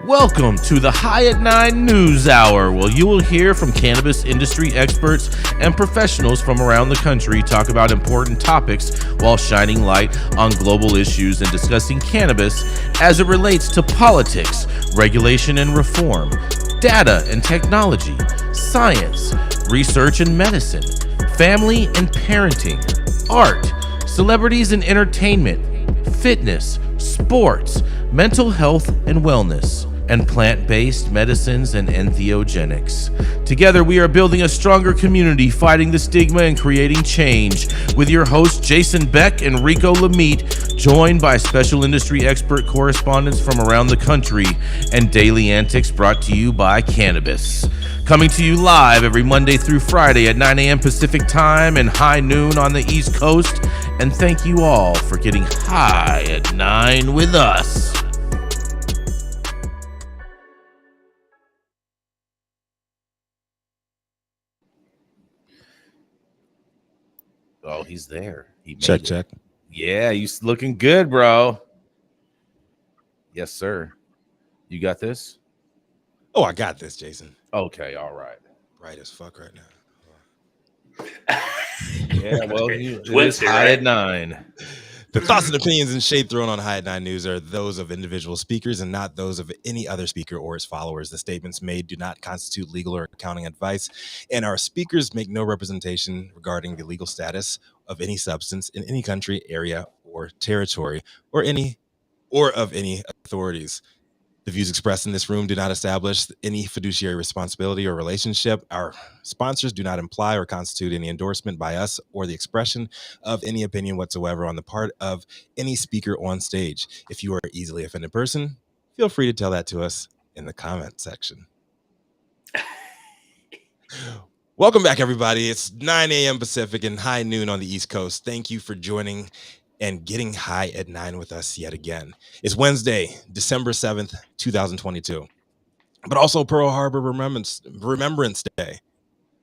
Welcome to the High at 9 News Hour, where you will hear from cannabis industry experts and professionals from around the country talk about important topics while shining light on global issues and discussing cannabis as it relates to politics, regulation and reform, data and technology, science, research and medicine, family and parenting, art, celebrities and entertainment, fitness, sports, mental health and wellness, and plant-based medicines and entheogenics. Together, we are building a stronger community, fighting the stigma and creating change. With your hosts, Jason Beck and Rico Lamitte, joined by special industry expert correspondents from around the country, and daily antics brought to you by Cannabis. Coming to you live every Monday through Friday at 9 a.m. Pacific Time and high noon on the East Coast. And thank you all for getting high at 9 with us. Oh, he's there. He Check. Yeah, you looking good, bro. Yes, sir. You got this? Oh, I got this, Jason. Okay, all right. Bright as fuck right now. Yeah, well, it is high at 9. The thoughts and opinions and shade thrown on High at 9 News are those of individual speakers and not those of any other speaker or his followers. The statements made do not constitute legal or accounting advice, and our speakers make no representation regarding the legal status of any substance in any country, area, or territory, or of any authorities. The views expressed in this room do not establish any fiduciary responsibility or relationship. Our sponsors do not imply or constitute any endorsement by us or the expression of any opinion whatsoever on the part of any speaker on stage. If you are an easily offended person, feel free to tell that to us in the comment section. Welcome back, everybody. It's 9 a.m. Pacific and high noon on the East Coast. Thank you for joining and getting high at 9 with us yet again. It's Wednesday, December 7th, 2022, but also Pearl Harbor Remembrance Day.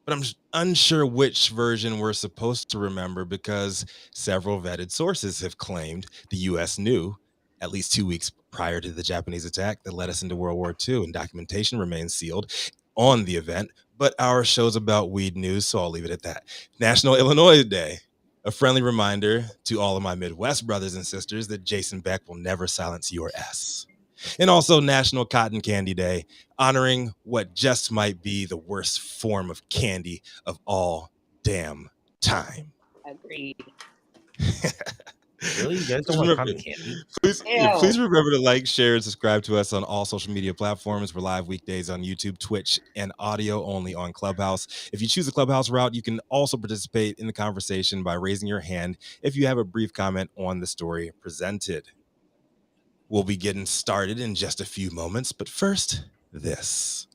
But I'm unsure which version we're supposed to remember because several vetted sources have claimed the U.S. knew at least 2 weeks prior to the Japanese attack that led us into World War II, and documentation remains sealed on the event. But our show's about weed news, so I'll leave it at that. National Illinois Day. A friendly reminder to all of my Midwest brothers and sisters that Jason Beck will never silence your S. And also National Cotton Candy Day, honoring what just might be the worst form of candy of all damn time. Agreed. Really? You guys don't want cotton candy? Please remember to like, share, and subscribe to us on all social media platforms. We're live weekdays on YouTube, Twitch, and audio only on Clubhouse. If you choose the Clubhouse route, you can also participate in the conversation by raising your hand if you have a brief comment on the story presented. We'll be getting started in just a few moments, but first, this.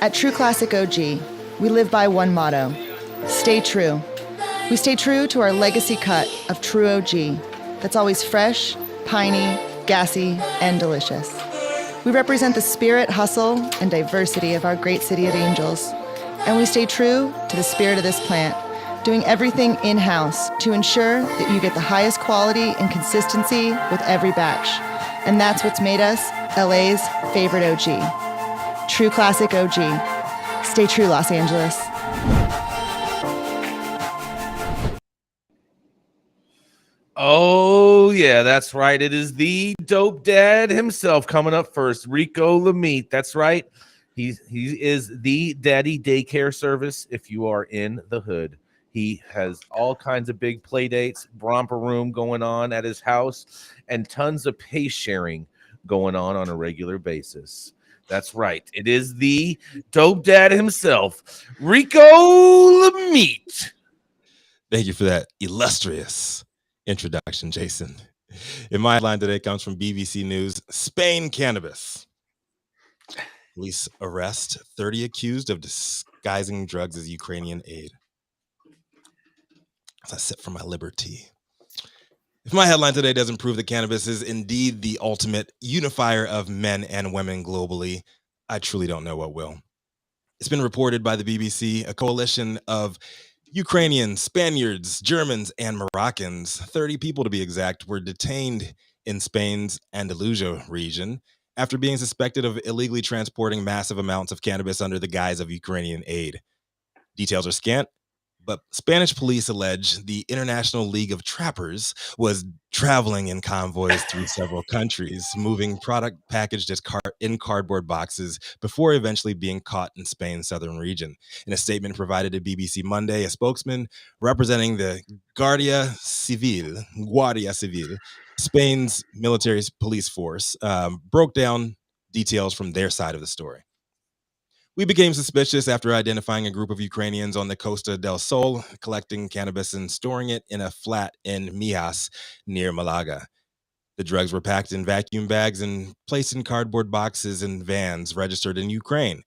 At True Classic OG, we live by one motto: stay true. We stay true to our legacy cut of True OG that's always fresh, piney, gassy, and delicious. We represent the spirit, hustle, and diversity of our great city of Angels. And we stay true to the spirit of this plant, doing everything in-house to ensure that you get the highest quality and consistency with every batch. And that's what's made us LA's favorite OG. True Classic OG. Stay true, Los Angeles. Oh, yeah, that's right. It is the dope dad himself coming up first, Rico Lamitte. That's right. He is the daddy daycare service if you are in the hood. He has all kinds of big play dates, romper room going on at his house, and tons of pace sharing going on a regular basis. That's right. It is the dope dad himself, Rico Lamitte. Thank you for that illustrious introduction, Jason. And my headline today comes from BBC News. Spain cannabis. Police arrest 30 accused of disguising drugs as Ukrainian aid. As I sit for my liberty. If my headline today doesn't prove that cannabis is indeed the ultimate unifier of men and women globally, I truly don't know what will. It's been reported by the BBC, a coalition of Ukrainians, Spaniards, Germans, and Moroccans, 30 people to be exact, were detained in Spain's Andalusia region after being suspected of illegally transporting massive amounts of cannabis under the guise of Ukrainian aid. Details are scant, but Spanish police allege the International League of Trappers was traveling in convoys through several countries, moving product packaged as in cardboard boxes before eventually being caught in Spain's southern region. In a statement provided to BBC Monday, a spokesman representing the Guardia Civil, Spain's military police force, broke down details from their side of the story. We became suspicious after identifying a group of Ukrainians on the Costa del Sol collecting cannabis and storing it in a flat in Mijas near Malaga. The drugs were packed in vacuum bags and placed in cardboard boxes and vans registered in Ukraine,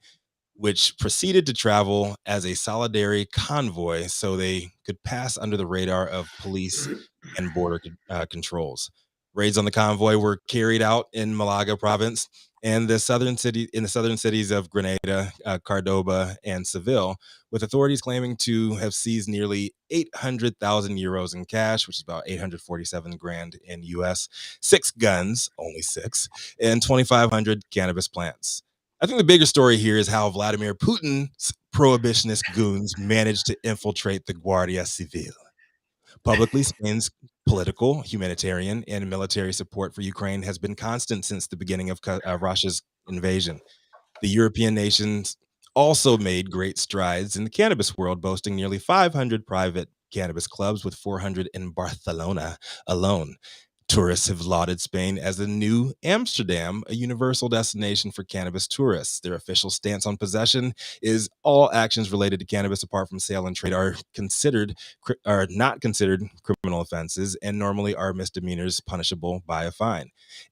which proceeded to travel as a solidary convoy so they could pass under the radar of police and border controls. Raids on the convoy were carried out in Malaga province and the southern cities of Granada, Cordoba, and Seville, with authorities claiming to have seized nearly 800,000 euros in cash, which is about 847 grand in US, 6 guns, only 6, and 2,500 cannabis plants. I think the bigger story here is how Vladimir Putin's prohibitionist goons managed to infiltrate the Guardia Civil. Publicly, Spain's political, humanitarian, and military support for Ukraine has been constant since the beginning of Russia's invasion. The European nations also made great strides in the cannabis world, boasting nearly 500 private cannabis clubs, with 400 in Barcelona alone. Tourists have lauded Spain as the new Amsterdam, a universal destination for cannabis tourists. Their official stance on possession is all actions related to cannabis apart from sale and trade are not considered criminal offenses and normally are misdemeanors punishable by a fine.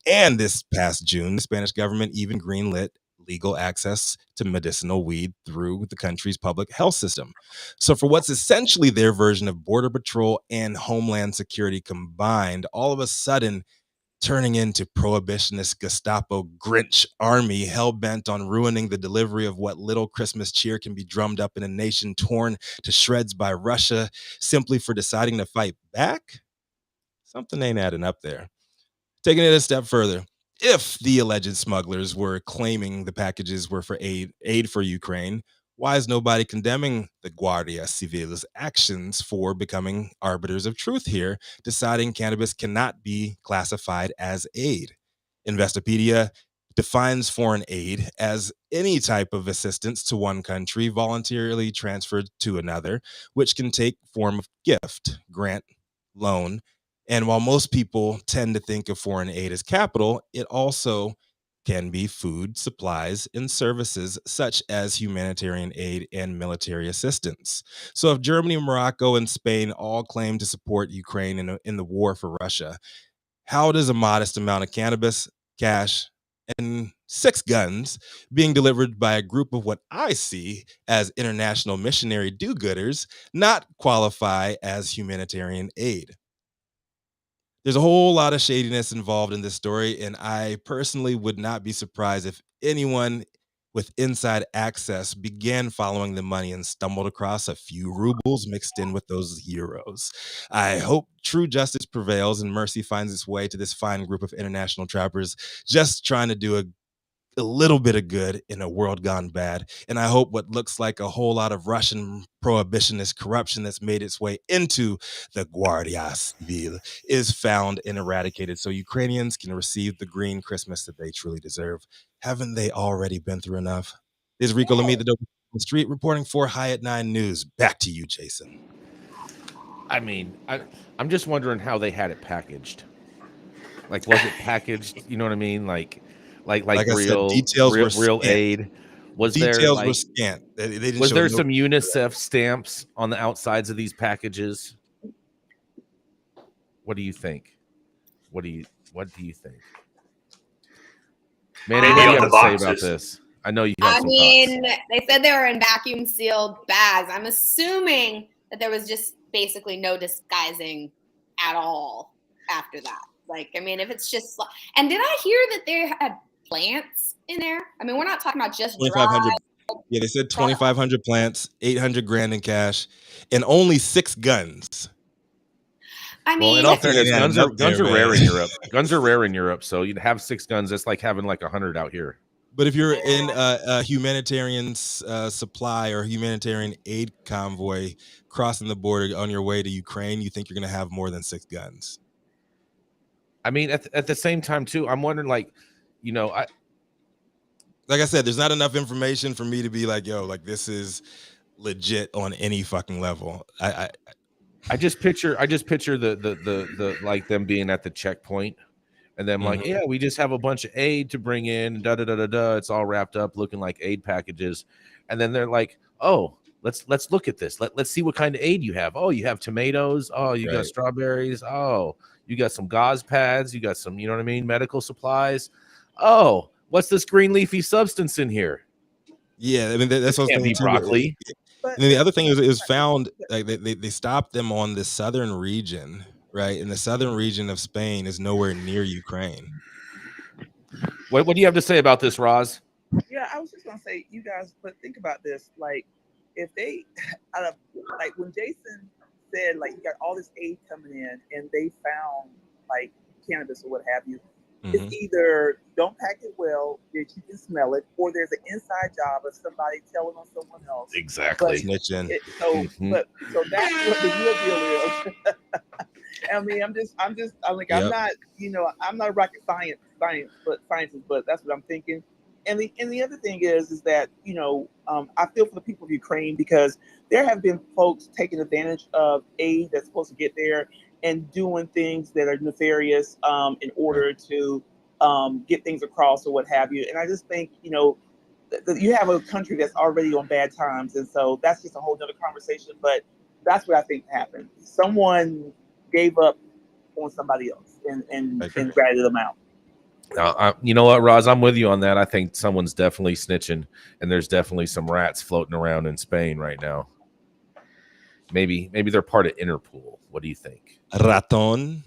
And this past June, the Spanish government even greenlit legal access to medicinal weed through the country's public health system. So for what's essentially their version of Border Patrol and Homeland Security combined, all of a sudden turning into prohibitionist Gestapo Grinch army hell-bent on ruining the delivery of what little Christmas cheer can be drummed up in a nation torn to shreds by Russia simply for deciding to fight back? Something ain't adding up there. Taking it a step further, if the alleged smugglers were claiming the packages were for aid for Ukraine, why is nobody condemning the Guardia Civil's actions for becoming arbiters of truth here, deciding cannabis cannot be classified as aid? Investopedia defines foreign aid as any type of assistance to one country voluntarily transferred to another, which can take form of gift, grant, loan. And while most people tend to think of foreign aid as capital, it also can be food, supplies, and services such as humanitarian aid and military assistance. So if Germany, Morocco, and Spain all claim to support Ukraine in the war for Russia, how does a modest amount of cannabis, cash, and 6 guns being delivered by a group of what I see as international missionary do-gooders not qualify as humanitarian aid? There's a whole lot of shadiness involved in this story, and I personally would not be surprised if anyone with inside access began following the money and stumbled across a few rubles mixed in with those euros. I hope true justice prevails and mercy finds its way to this fine group of international trappers just trying to do a little bit of good in a world gone bad. And I hope what looks like a whole lot of Russian prohibitionist corruption that's made its way into the Guardia Civil is found and eradicated so Ukrainians can receive the green Christmas that they truly deserve. Haven't they already been through enough? This is Rico Lamitte, the Dope Street, reporting for High at 9 News. Back to you, Jason. I mean, I'm just wondering how they had it packaged. Like, was it packaged? You know what I mean? Like I real, said, details were real scant. aid. Was Details there were scant. They didn't was show there no some UNICEF stamps on the outsides of these packages? What do you think? What do you think? Man, what do you have to say about this? I know you have some thoughts. They said they were in vacuum sealed bags. I'm assuming that there was just basically no disguising at all after that. Like, I mean, if it's just, and did I hear that they had plants in there? I mean, we're not talking about just dry Yeah, they said 2,500 plants, 800 grand in cash, and only 6 guns. I Well, in mean, all Something fairness, ain't adding up guns there, are rare man. in Europe. Guns are rare in Europe, so you'd have 6 guns. That's like having like 100 out here. But if you're in a humanitarian supply or humanitarian aid convoy crossing the border on your way to Ukraine, you think you're going to have more than 6 guns? I mean, at the same time, too, I'm wondering, like I said, there's not enough information for me to be like, yo, like this is legit on any fucking level. I just picture the like them being at the checkpoint and then like, yeah, we just have a bunch of aid to bring in, da da da da da. It's all wrapped up looking like aid packages. And then they're like, oh, let's look at this. Let's see what kind of aid you have. Oh, you have tomatoes. Oh, you got strawberries. Oh, you got some gauze pads. You got some, you know what I mean, medical supplies. Oh, what's this green leafy substance in here? Yeah, I mean that's what I was thinking too. Broccoli. And then the other thing is, it was found like they stopped them on the southern region, right? And the southern region of Spain is nowhere near Ukraine. What do you have to say about this, Roz? Yeah, I was just gonna say, you guys, but think about this. Like, if they, like when Jason said, like, you got all this aid coming in, and they found like cannabis or what have you. It's either don't pack it well that you can smell it, or there's an inside job of somebody telling on someone else. Exactly. Snitching. So that's what the real deal is. I mean, I'm like, I'm not, I'm not a rocket scientist, but that's what I'm thinking. And the other thing is that, I feel for the people of Ukraine, because there have been folks taking advantage of aid that's supposed to get there and doing things that are nefarious in order to get things across or what have you. And I just think, you have a country that's already on bad times. And so that's just a whole nother conversation. But that's what I think happened. Someone gave up on somebody else and ratted them out. You know what, Roz? I'm with you on that. I think someone's definitely snitching, and there's definitely some rats floating around in Spain right now. Maybe they're part of Interpol. What do you think? Raton.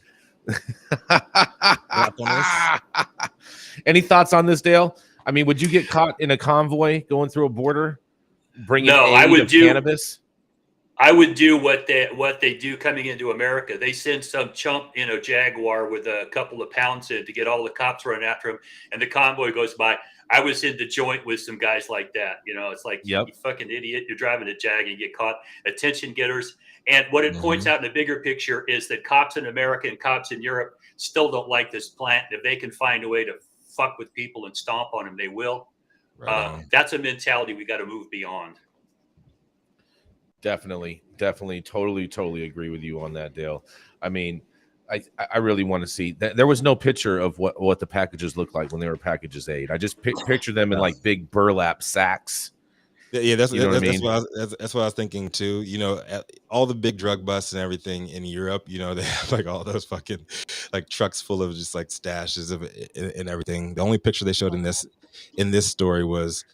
Any thoughts on this, Dale? I mean, would you get caught in a convoy going through a border, bringing cannabis? I would do what they do coming into America. They send some chump in a Jaguar with a couple of pounds in to get all the cops running after him, and the convoy goes by. I was in the joint with some guys like that. It's like, you fucking idiot. You're driving a Jag and get caught. Attention getters. And what it points out in the bigger picture is that cops in America and cops in Europe still don't like this plant. If they can find a way to fuck with people and stomp on them, they will. That's a mentality we got to move beyond. Definitely, totally agree with you on that, Dale. I mean, I really want to see that. There was no picture of what the packages looked like when they were packages aid. I just picture them in like big burlap sacks. Yeah, that's what I was thinking too. All the big drug busts and everything in Europe, they have like all those fucking like trucks full of just like stashes of it and everything. The only picture they showed in this story was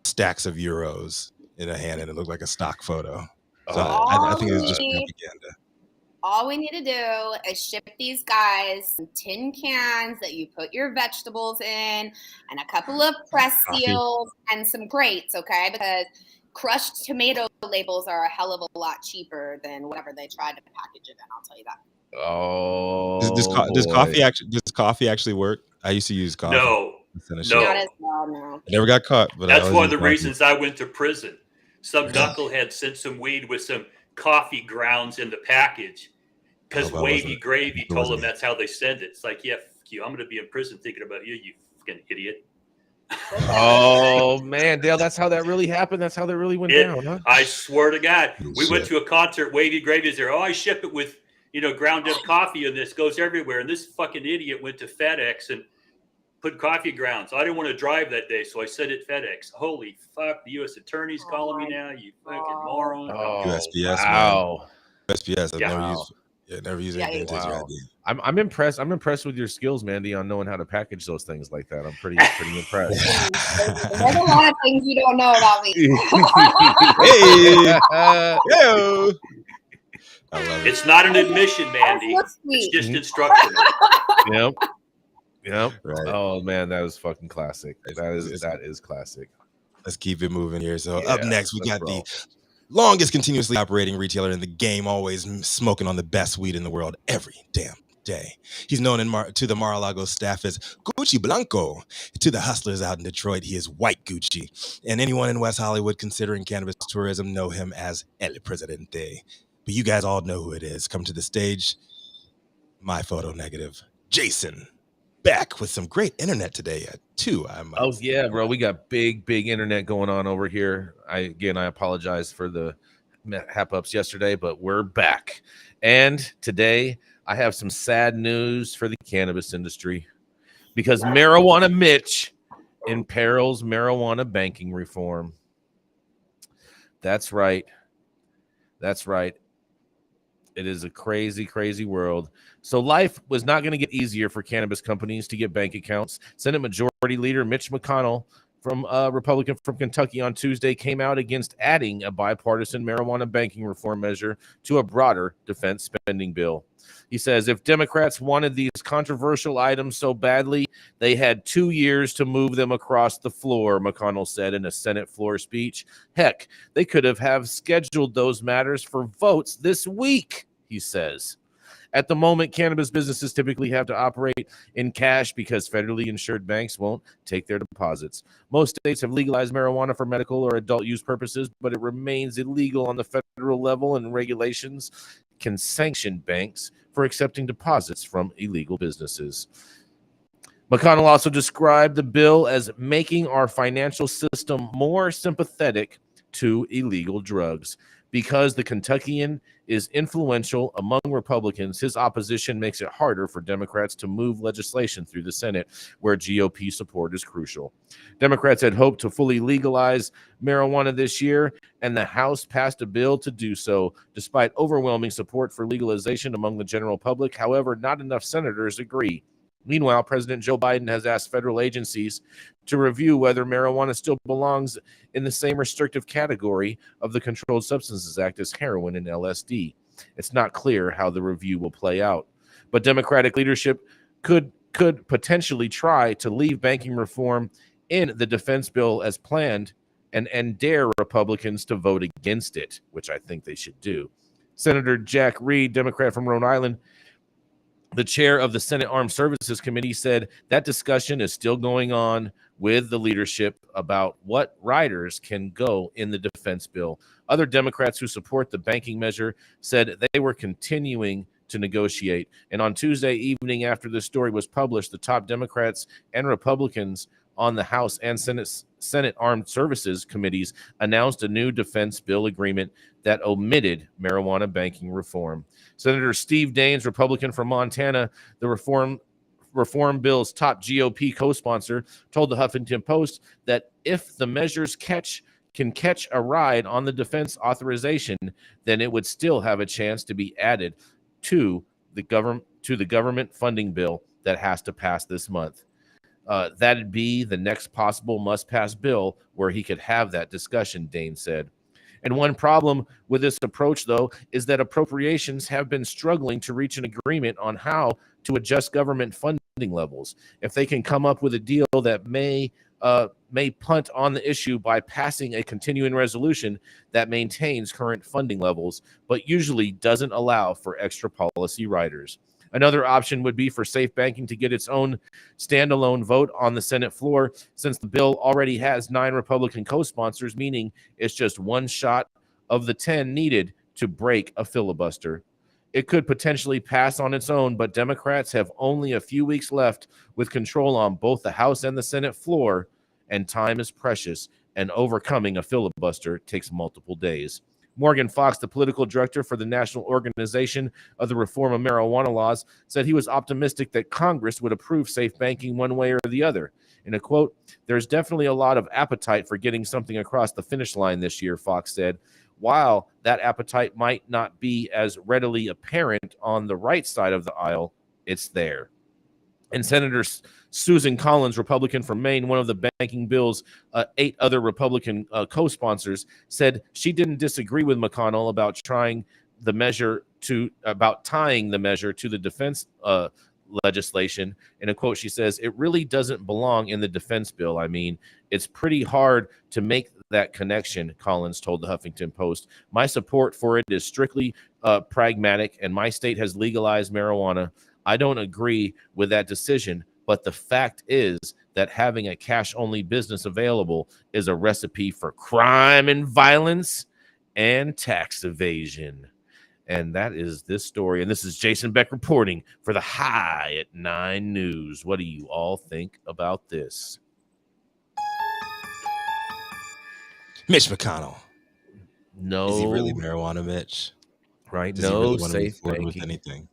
stacks of euros in a hand, and it looked like a stock photo. So I think it was just propaganda. All we need to do is ship these guys some tin cans that you put your vegetables in, and a couple of press seals and some grates, okay? Because crushed tomato labels are a hell of a lot cheaper than whatever they tried to package it in. I'll tell you that. Oh, does coffee actually work? I used to use coffee. No. Not as well, no. I never got caught, but that's one of the reasons I went to prison. Some knucklehead sent some weed with some coffee grounds in the package because Wavy Gravy told them that's how they send it. It's like, yeah, fuck you. I'm going to be in prison thinking about you, you fucking idiot. Oh, man, Dale, that's how that really happened. That's how that really went down, huh? I swear to God. We went to a concert. Wavy Gravy is there. Oh, I ship it with, ground up coffee, and this goes everywhere. And this fucking idiot went to FedEx and put coffee grounds. I didn't want to drive that day, so I sent it FedEx. Holy fuck, the U.S. attorney's calling me now, you fucking moron. Oh, USPS, wow. Man. USPS, I've never used anything to your idea. I'm impressed. I'm impressed with your skills, Mandy, on knowing how to package those things like that. I'm pretty impressed. There's a lot of things you don't know about me. Hey. I love it. It's not an admission, Mandy. It's just instruction. Yep. Right. Oh man, that was fucking classic. That is classic. Let's keep it moving here. So up next, we got the roll. longest continuously operating retailer in the game, always smoking on the best weed in the world every damn day. He's known to the Mar-a-Lago staff as Gucci Blanco. To the hustlers out in Detroit, he is White Gucci. And anyone in West Hollywood considering cannabis tourism know him as El Presidente. But you guys all know who it is. Come to the stage, my photo negative, Jason Beck, with some great internet today too. Oh yeah, bro, we got big internet going on over here. I apologize for the hap-ups yesterday, but we're back. And today I have some sad news for the cannabis industry because Marijuana Mitch imperils marijuana banking reform. That's right. It is a crazy world. So life was not going to get easier for cannabis companies to get bank accounts. Senate Majority Leader Mitch McConnell, from Republican from Kentucky, on Tuesday came out against adding a bipartisan marijuana banking reform measure to a broader defense spending bill. He says if Democrats wanted these controversial items so badly, they had 2 years to move them across the floor, McConnell said in a Senate floor speech. Heck, they could have scheduled those matters for votes this week, he says. At the moment, cannabis businesses typically have to operate in cash because federally insured banks won't take their deposits. Most states have legalized marijuana for medical or adult use purposes, but it remains illegal on the federal level, and regulations can sanction banks for accepting deposits from illegal businesses. McConnell also described the bill as making our financial system more sympathetic to illegal drugs. Because the Kentuckian is influential among Republicans, his opposition makes it harder for Democrats to move legislation through the Senate, where GOP support is crucial. Democrats had hoped to fully legalize marijuana this year, and the House passed a bill to do so, despite overwhelming support for legalization among the general public. However, not enough senators agree. Meanwhile, President Joe Biden has asked federal agencies to review whether marijuana still belongs in the same restrictive category of the Controlled Substances Act as heroin and LSD. It's not clear how the review will play out, but Democratic leadership could potentially try to leave banking reform in the defense bill as planned and dare Republicans to vote against it, which I think they should do. Senator Jack Reed, Democrat from Rhode Island, the chair of the Senate Armed Services Committee, said that discussion is still going on with the leadership about what riders can go in the defense bill. Other Democrats who support the banking measure said they were continuing to negotiate. And on Tuesday evening, after the story was published, the top Democrats and Republicans on the House and Senate Armed Services Committees announced a new defense bill agreement that omitted marijuana banking reform. Senator Steve Daines, Republican from Montana, the reform bill's top GOP co-sponsor, told the Huffington Post that if the measures can catch a ride on the defense authorization, then it would still have a chance to be added to the government funding bill that has to pass this month. That'd be the next possible must-pass bill where he could have that discussion, Dane said. And one problem with this approach, though, is that appropriations have been struggling to reach an agreement on how to adjust government funding levels. If they can come up with a deal that may punt on the issue by passing a continuing resolution that maintains current funding levels, but usually doesn't allow for extra policy riders. Another option would be for safe banking to get its own standalone vote on the Senate floor, since the bill already has 9 Republican co-sponsors, meaning it's just one shot of the 10 needed to break a filibuster. It could potentially pass on its own, but Democrats have only a few weeks left with control on both the House and the Senate floor, and time is precious, and overcoming a filibuster takes multiple days. Morgan Fox, the political director for the National Organization of the Reform of Marijuana Laws, said he was optimistic that Congress would approve safe banking one way or the other. In a quote, "There's definitely a lot of appetite for getting something across the finish line this year," Fox said. While that appetite might not be as readily apparent on the right side of the aisle, it's there. And Senator Susan Collins, Republican from Maine, one of the banking bill's 8 other Republican co-sponsors, said she didn't disagree with McConnell about tying the measure to the defense legislation. In a quote, she says, "It really doesn't belong in the defense bill. I mean, it's pretty hard to make that connection," Collins told the Huffington Post. "My support for it is strictly pragmatic, and my state has legalized marijuana. I don't agree with that decision, but the fact is that having a cash-only business available is a recipe for crime and violence and tax evasion." And that is this story. And this is Jason Beck reporting for the High at 9 News. What do you all think about this? Mitch McConnell. No. Is he really marijuana, Mitch? Right? Does no he really want to move safe forward banking with anything?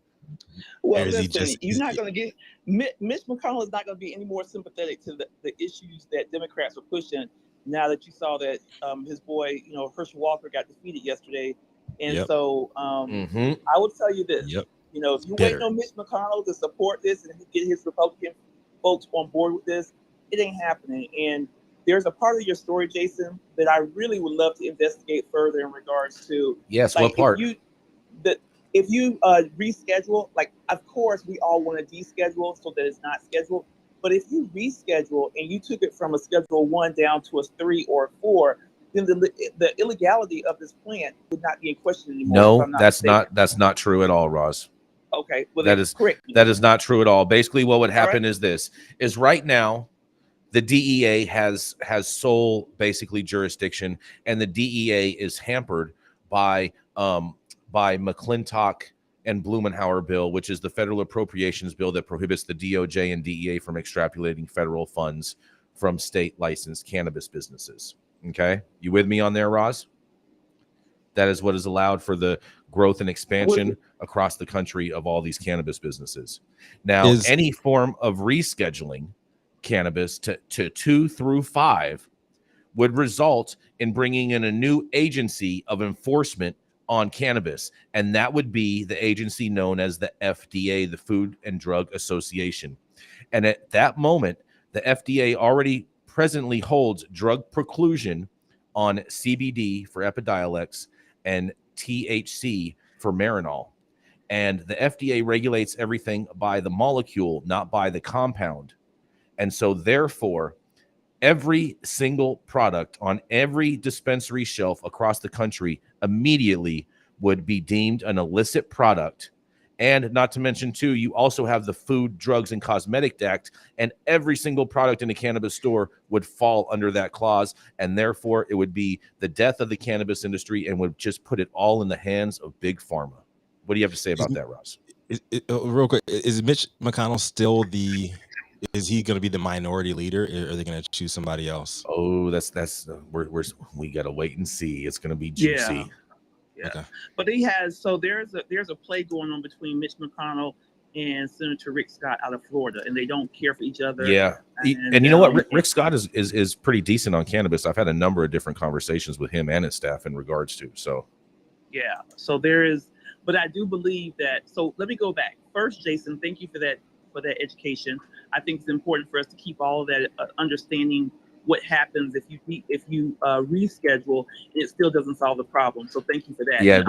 Well, Or is he listen, just- you're not going to get Mitch McConnell is not going to be any more sympathetic to the issues that Democrats are pushing. Now that you saw that his boy, Herschel Walker got defeated yesterday, and Yep. so Mhm. I will tell you this: Yep. if you Bitter. wait on Mitch McConnell to support this and get his Republican folks on board with this, it ain't happening. And there's a part of your story, Jason, that I really would love to investigate further in regards to. Yes, what part? If you reschedule, like, of course, we all want to deschedule so that it's not scheduled. But if you reschedule and you took it from a Schedule 1 down to a 3 or a 4, then the illegality of this plant would not be in question anymore. No, if I'm that's not true at all, Roz. Okay, well, That then is correct. That is not true at all. Basically, what would happen right. is this: is right now the DEA has sole basically jurisdiction, and the DEA is hampered by McClintock and Blumenauer bill, which is the federal appropriations bill that prohibits the DOJ and DEA from extrapolating federal funds from state licensed cannabis businesses. Okay, you with me on there, Roz? That is what is allowed for the growth and expansion across the country of all these cannabis businesses. Now, any form of rescheduling cannabis to 2 through 5 would result in bringing in a new agency of enforcement on cannabis, and that would be the agency known as the FDA, the Food and Drug Association. And at that moment, the FDA already presently holds drug preclusion on CBD for Epidiolex and THC for Marinol. And the FDA regulates everything by the molecule, not by the compound. And so therefore, every single product on every dispensary shelf across the country immediately would be deemed an illicit product. And not to mention, too, you also have the Food, Drugs, and Cosmetic Act, and every single product in a cannabis store would fall under that clause. And therefore, it would be the death of the cannabis industry and would just put it all in the hands of Big Pharma. What do you have to say about that, Ross? Real quick, is Mitch McConnell still is he going to be the minority leader, or are they going to choose somebody else? Oh, we got to wait and see. It's going to be juicy. Yeah. Okay. But there's a play going on between Mitch McConnell and Senator Rick Scott out of Florida, and they don't care for each other. Yeah. And you know what? Rick Scott is pretty decent on cannabis. I've had a number of different conversations with him and his staff in regards to. So. Yeah. So there is, but I do believe that. So let me go back first, Jason. Thank you for that education. I think it's important for us to keep all of that understanding what happens if you reschedule and it still doesn't solve the problem. So thank you for that. Yeah,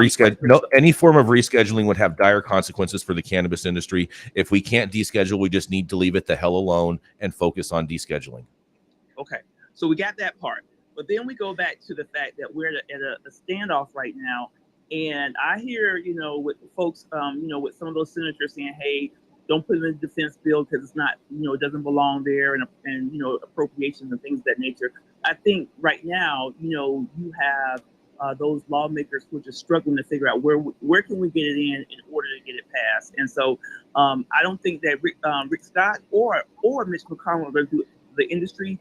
any form of rescheduling would have dire consequences for the cannabis industry. If we can't deschedule, we just need to leave it the hell alone and focus on descheduling. Okay, so we got that part, but then we go back to the fact that we're at a standoff right now, and I hear with folks with some of those senators saying, hey, don't put it in the defense bill because it's not, it doesn't belong there, and appropriations and things of that nature. I think right now, you have those lawmakers who are just struggling to figure out where can we get it in order to get it passed. And so I don't think that Rick Scott or Mitch McConnell are going to do the industry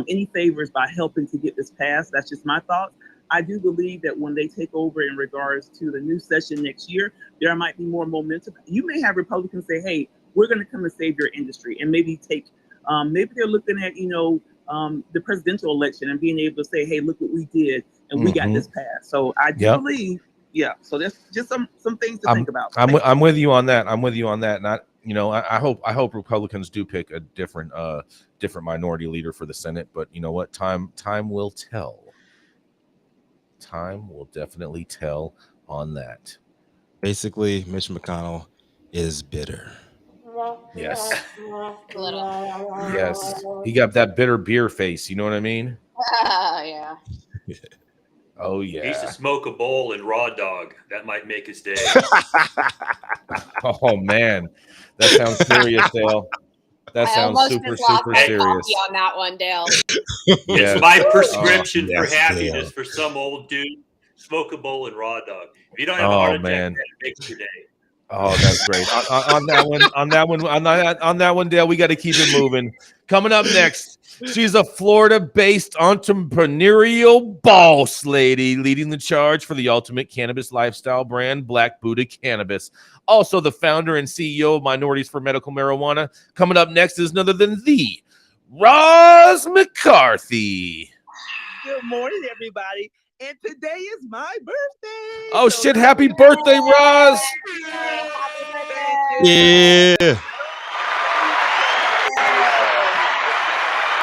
any favors by helping to get this passed. That's just my thoughts. I do believe that when they take over in regards to the new session next year, there might be more momentum. You may have Republicans say, hey, we're going to come and save your industry, and maybe maybe they're looking at, the presidential election and being able to say, hey, look what we did, and we got this passed. So I do believe, so there's just some things to think about. I'm with you on that. Not, I hope Republicans do pick a different minority leader for the Senate, but you know what? Time will tell. Time will definitely tell on that. Basically, Mitch McConnell is bitter. Yes. A little. Yes. He got that bitter beer face. You know what I mean? Yeah. Oh, He used to yeah. smoke a bowl and raw dog. That might make his day. Oh, man. That sounds serious, Dale. That I sounds almost super, just lost super my serious. coffee on that one, Dale. Yes. It's my Oh, prescription for yes, happiness Dale. for some old dude. Smoke a bowl and raw dog. If you don't have a oh heart attack, man. that makes your day. Oh, that's great. On that one, Dale, we got to keep it moving. Coming up next, she's a Florida-based entrepreneurial boss lady leading the charge for the ultimate cannabis lifestyle brand, Black Buddha Cannabis. Also, the founder and CEO of Minorities for Medical Marijuana. Coming up next is none other than the Roz McCarthy. Good morning, everybody. And today is my birthday. Oh, So shit. Happy birthday, Roz. Happy thank birthday. you. Yeah.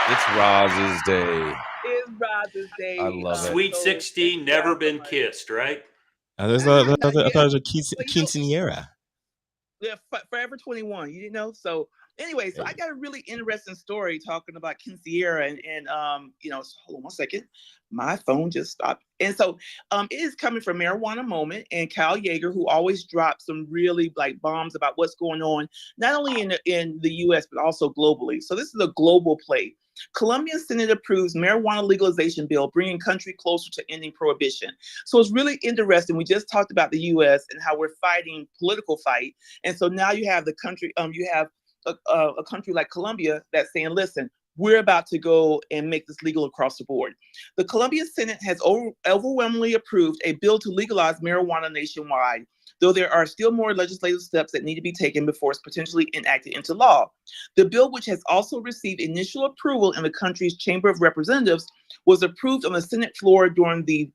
It's Roz's day. It's Roz's day. I love it. Sweet so 16, thank you never guys so been much. kissed, right? I thought it was a quinceanera. Yeah, Forever 21. You didn't know? So anyway, so I got a really interesting story talking about quinceanera and so hold on one second. My phone just stopped. And so it is coming from Marijuana Moment and Kyle Yeager, who always drops some really like bombs about what's going on, not only in the US, but also globally. So this is a global play. Colombian Senate approves marijuana legalization bill, bringing country closer to ending prohibition. So it's really interesting. We just talked about the US and how we're fighting political fight. And so now you have the country, you have a country like Colombia that's saying, listen, we're about to go and make this legal across the board. The Colombian Senate has overwhelmingly approved a bill to legalize marijuana nationwide, though there are still more legislative steps that need to be taken before it's potentially enacted into law. The bill, which has also received initial approval in the country's Chamber of Representatives, was approved on the Senate floor during the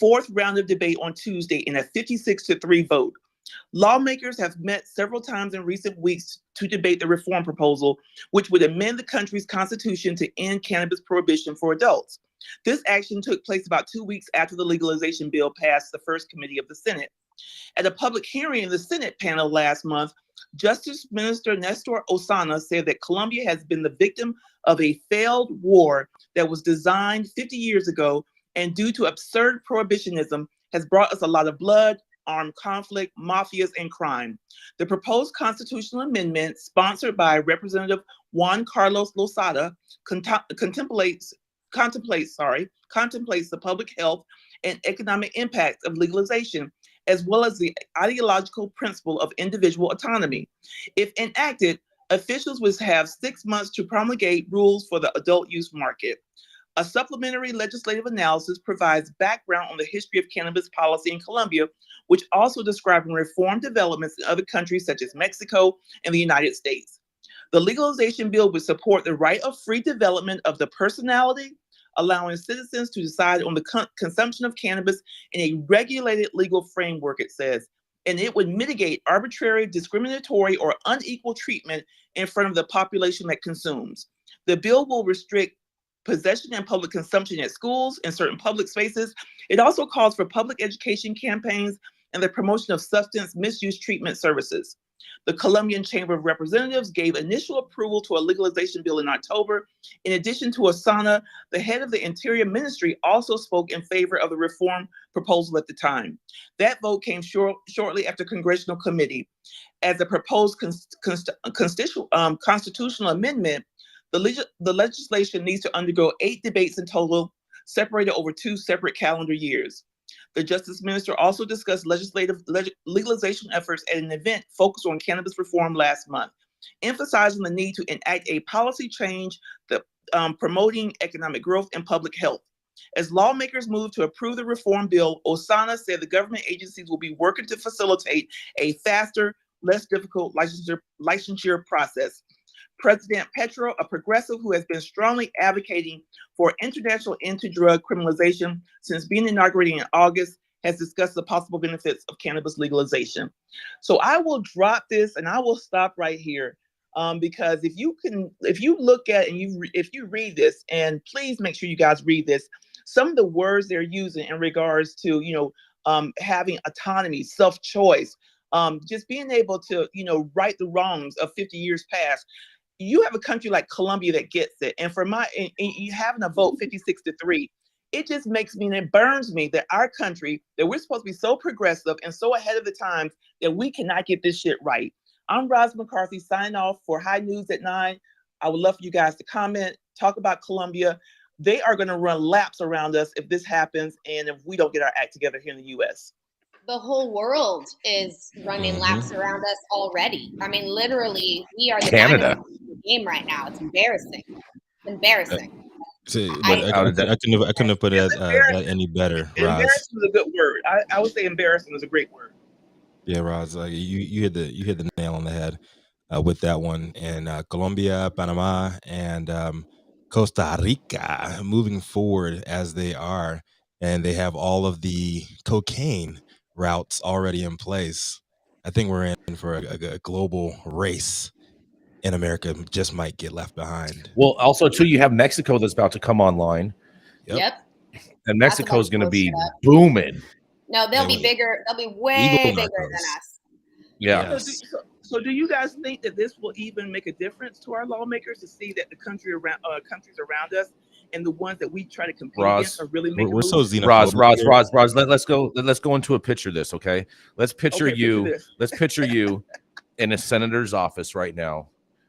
fourth round of debate on Tuesday in a 56-3 vote. Lawmakers have met several times in recent weeks to debate the reform proposal, which would amend the country's constitution to end cannabis prohibition for adults. This action took place about 2 weeks after the legalization bill passed the first committee of the Senate. At a public hearing in the Senate panel last month, Justice Minister Nestor Osana said that Colombia has been the victim of a failed war that was designed 50 years ago and due to absurd prohibitionism has brought us a lot of blood, armed conflict, mafias, and crime. The proposed constitutional amendment, sponsored by Representative Juan Carlos Lozada, contemplates the public health and economic impact of legalization, as well as the ideological principle of individual autonomy. If enacted, officials would have 6 months to promulgate rules for the adult use market. A supplementary legislative analysis provides background on the history of cannabis policy in Colombia, which also describes reform developments in other countries such as Mexico and the United States. The legalization bill would support the right of free development of the personality, allowing citizens to decide on the consumption of cannabis in a regulated legal framework, it says, and it would mitigate arbitrary, discriminatory, or unequal treatment in front of the population that consumes. The bill will restrict possession and public consumption at schools and certain public spaces. It also calls for public education campaigns and the promotion of substance misuse treatment services. The Colombian Chamber of Representatives gave initial approval to a legalization bill in October. In addition to Osana, the head of the Interior Ministry also spoke in favor of the reform proposal at the time. That vote came shortly after congressional committee. As a proposed constitutional amendment, the legislation needs to undergo 8 debates in total, separated over 2 separate calendar years. The Justice Minister also discussed legalization efforts at an event focused on cannabis reform last month, emphasizing the need to enact a policy change that promoting economic growth and public health. As lawmakers move to approve the reform bill, Osana said the government agencies will be working to facilitate a faster, less difficult licensure process. President Petro, a progressive who has been strongly advocating for international end to drug criminalization since being inaugurated in August, has discussed the possible benefits of cannabis legalization. So I will drop this and I will stop right here because if you look at and if you read this, and please make sure you guys read this, some of the words they're using in regards to having autonomy, self-choice, Just being able to, right the wrongs of 50 years past. You have a country like Colombia that gets it. And and you having a vote 56-3, it just makes me, and it burns me that our country, that we're supposed to be so progressive and so ahead of the times that we cannot get this shit right. I'm Roz McCarthy, signing off for High News at 9. I would love for you guys to comment, talk about Colombia. They are going to run laps around us if this happens and if we don't get our act together here in the U.S. The whole world is running laps around us already. I mean, literally, we are the Canada the game right now. It's embarrassing. It's embarrassing. I couldn't have put that any better, Roz. Embarrassing is a good word. I would say embarrassing is a great word. Yeah, Roz, you hit the nail on the head with that one. And Colombia, Panama, and Costa Rica moving forward as they are, and they have all of the cocaine routes already in place. I think we're in for a global race, and America just might get left behind. Well, also too, you have Mexico that's about to come online. Yep. And Mexico is going to be booming. No, they'll be bigger. They'll be way bigger than us. Yeah. So do you guys think that this will even make a difference to our lawmakers to see that the countries around us and the ones that we try to compete against are really making we're so xenophobic. Roz, let's go into a picture this, okay? Let's picture you. Let's picture you in a senator's office right now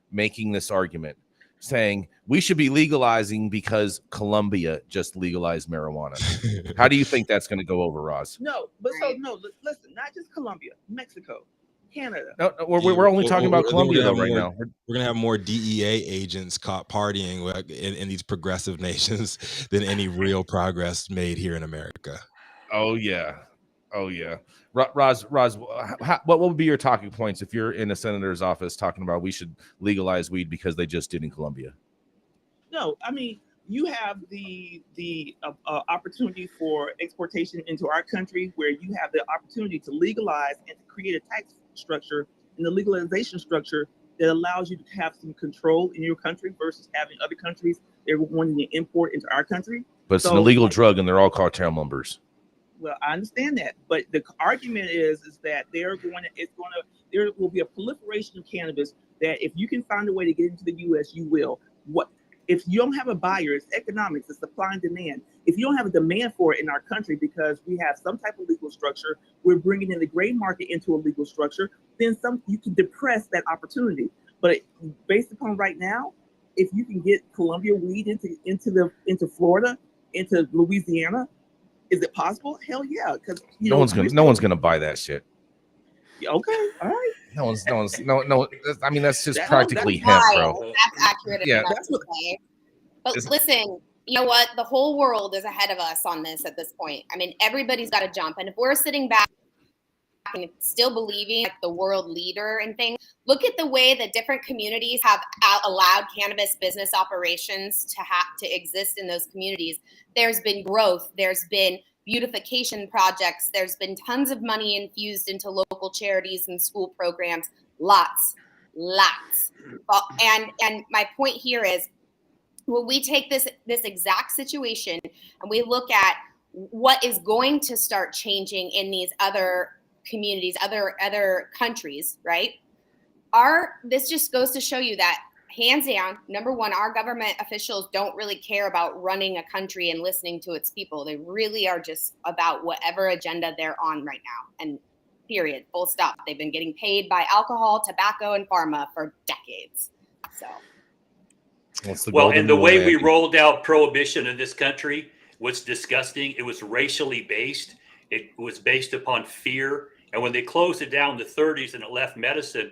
making this argument, saying we should be legalizing because Colombia just legalized marijuana. How do you think that's going to go over, Roz? Listen, not just Colombia, Mexico, Canada. No, we're only talking about Colombia though right now. We're gonna have more DEA agents caught partying in these progressive nations than any real progress made here in America. Oh yeah. Roz, what would be your talking points if you're in a senator's office talking about we should legalize weed because they just did in Colombia? No, I mean, you have the opportunity for exportation into our country, where you have the opportunity to legalize and to create a tax structure and the legalization structure that allows you to have some control in your country versus having other countries they're wanting to import into our country. But it's an illegal drug, and they're all cartel members. Well, I understand that, but the argument is that there will be a proliferation of cannabis that if you can find a way to get into the U.S., you will. If you don't have a buyer, it's economics, it's supply and demand. If you don't have a demand for it in our country because we have some type of legal structure, we're bringing in the gray market into a legal structure, then you can depress that opportunity. But based upon right now, if you can get Colombia weed into Florida, into Louisiana, is it possible? Hell yeah! Because no one's gonna buy that shit. Okay, all right. No. I mean, that's just practically hemp, bro. That's accurate. Yeah, that's what I say. But listen, you know what? The whole world is ahead of us on this at this point. I mean, everybody's got to jump. And if we're sitting back and still believing like the world leader and things, look at the way that different communities have allowed cannabis business operations to exist in those communities. There's been growth. There's been beautification projects. There's been tons of money infused into local charities and school programs. Lots. And my point here is, when we take this exact situation and we look at what is going to start changing in these other communities, other countries, right? This just goes to show you that, hands down, number one, our government officials don't really care about running a country and listening to its people. They really are just about whatever agenda they're on right now. And period, full stop. They've been getting paid by alcohol, tobacco, and pharma for decades. So. And the way we rolled out prohibition in this country was disgusting. It was racially based. It was based upon fear. And when they closed it down in the 30s and it left medicine,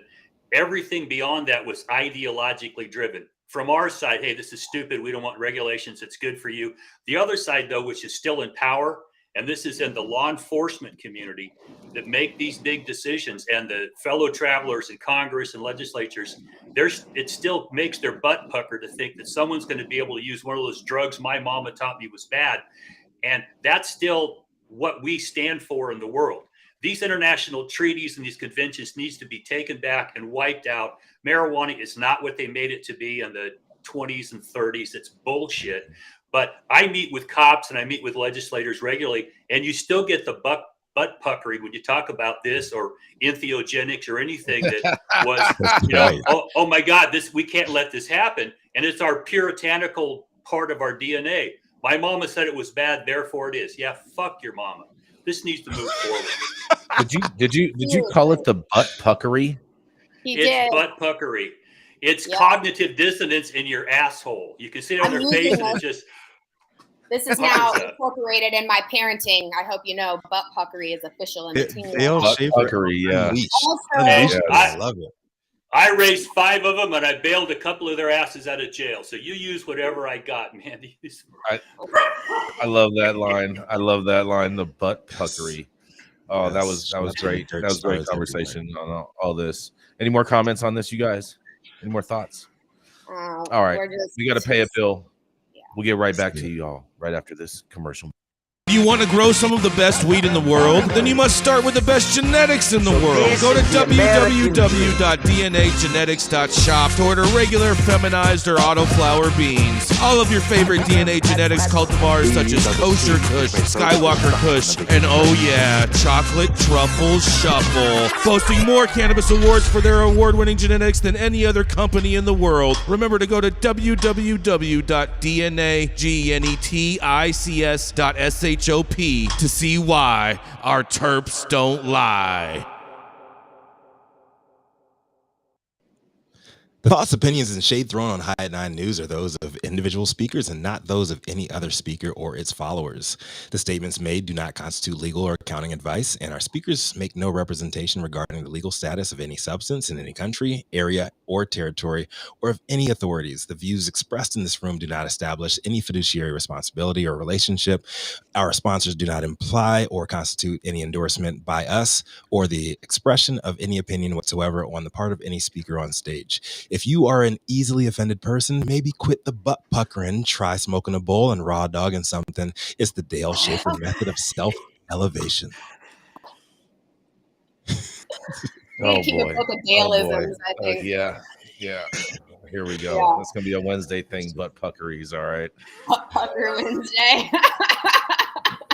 everything beyond that was ideologically driven. From our side, hey, this is stupid. We don't want regulations. It's good for you. The other side, though, which is still in power, and this is in the law enforcement community that make these big decisions, and the fellow travelers in Congress and legislatures, it still makes their butt pucker to think that someone's going to be able to use one of those drugs my mama taught me was bad. And that's still what we stand for in the world. These international treaties and these conventions needs to be taken back and wiped out. Marijuana is not what they made it to be in the 20s and 30s. It's bullshit. But I meet with cops and I meet with legislators regularly, and you still get the buck butt puckery when you talk about this or entheogenics or anything that was, oh my God, we can't let this happen. And it's our puritanical part of our DNA. My mama said it was bad, therefore it is. Yeah, fuck your mama. This needs to move forward. Did you call it the butt puckery? It's butt puckery. It's cognitive dissonance in your asshole. You can see it on their face, and it's just. This is now incorporated in my parenting. I hope you know, butt puckery is official in the teen. Butt puckery, yeah. I love it. I raised 5 of them, and I bailed a couple of their asses out of jail. So you use whatever I got, Manndie. I love that line. I love that line. The butt puckery. Oh, that was great. That was a great conversation on all this. Any more comments on this, you guys? Any more thoughts? All right, we got to pay a bill. We'll get right back to you all right after this commercial. If you want to grow some of the best weed in the world, then you must start with the best genetics in the world. Go to www.dnagenetics.shop to order regular, feminized, or autoflower beans. All of your favorite DNA genetics cultivars such as Kosher Kush, Skywalker Kush, and oh yeah, Chocolate Truffle Shuffle. Boasting more cannabis awards for their award-winning genetics than any other company in the world. Remember to go to www.dnagenetics.shop to see why our terps don't lie. The thoughts, opinions, and shade thrown on High at 9 News are those of individual speakers and not those of any other speaker or its followers. The statements made do not constitute legal or accounting advice, and our speakers make no representation regarding the legal status of any substance in any country, area, or territory, or of any authorities. The views expressed in this room do not establish any fiduciary responsibility or relationship. Our sponsors do not imply or constitute any endorsement by us or the expression of any opinion whatsoever on the part of any speaker on stage. If you are an easily offended person, maybe quit the butt puckering, try smoking a bowl and raw dogging something. It's the Dale Schafer method of self-elevation. Oh boy. I think. Yeah. Here we go. Yeah. That's going to be a Wednesday thing, butt puckeries, all right? Butt pucker Wednesday.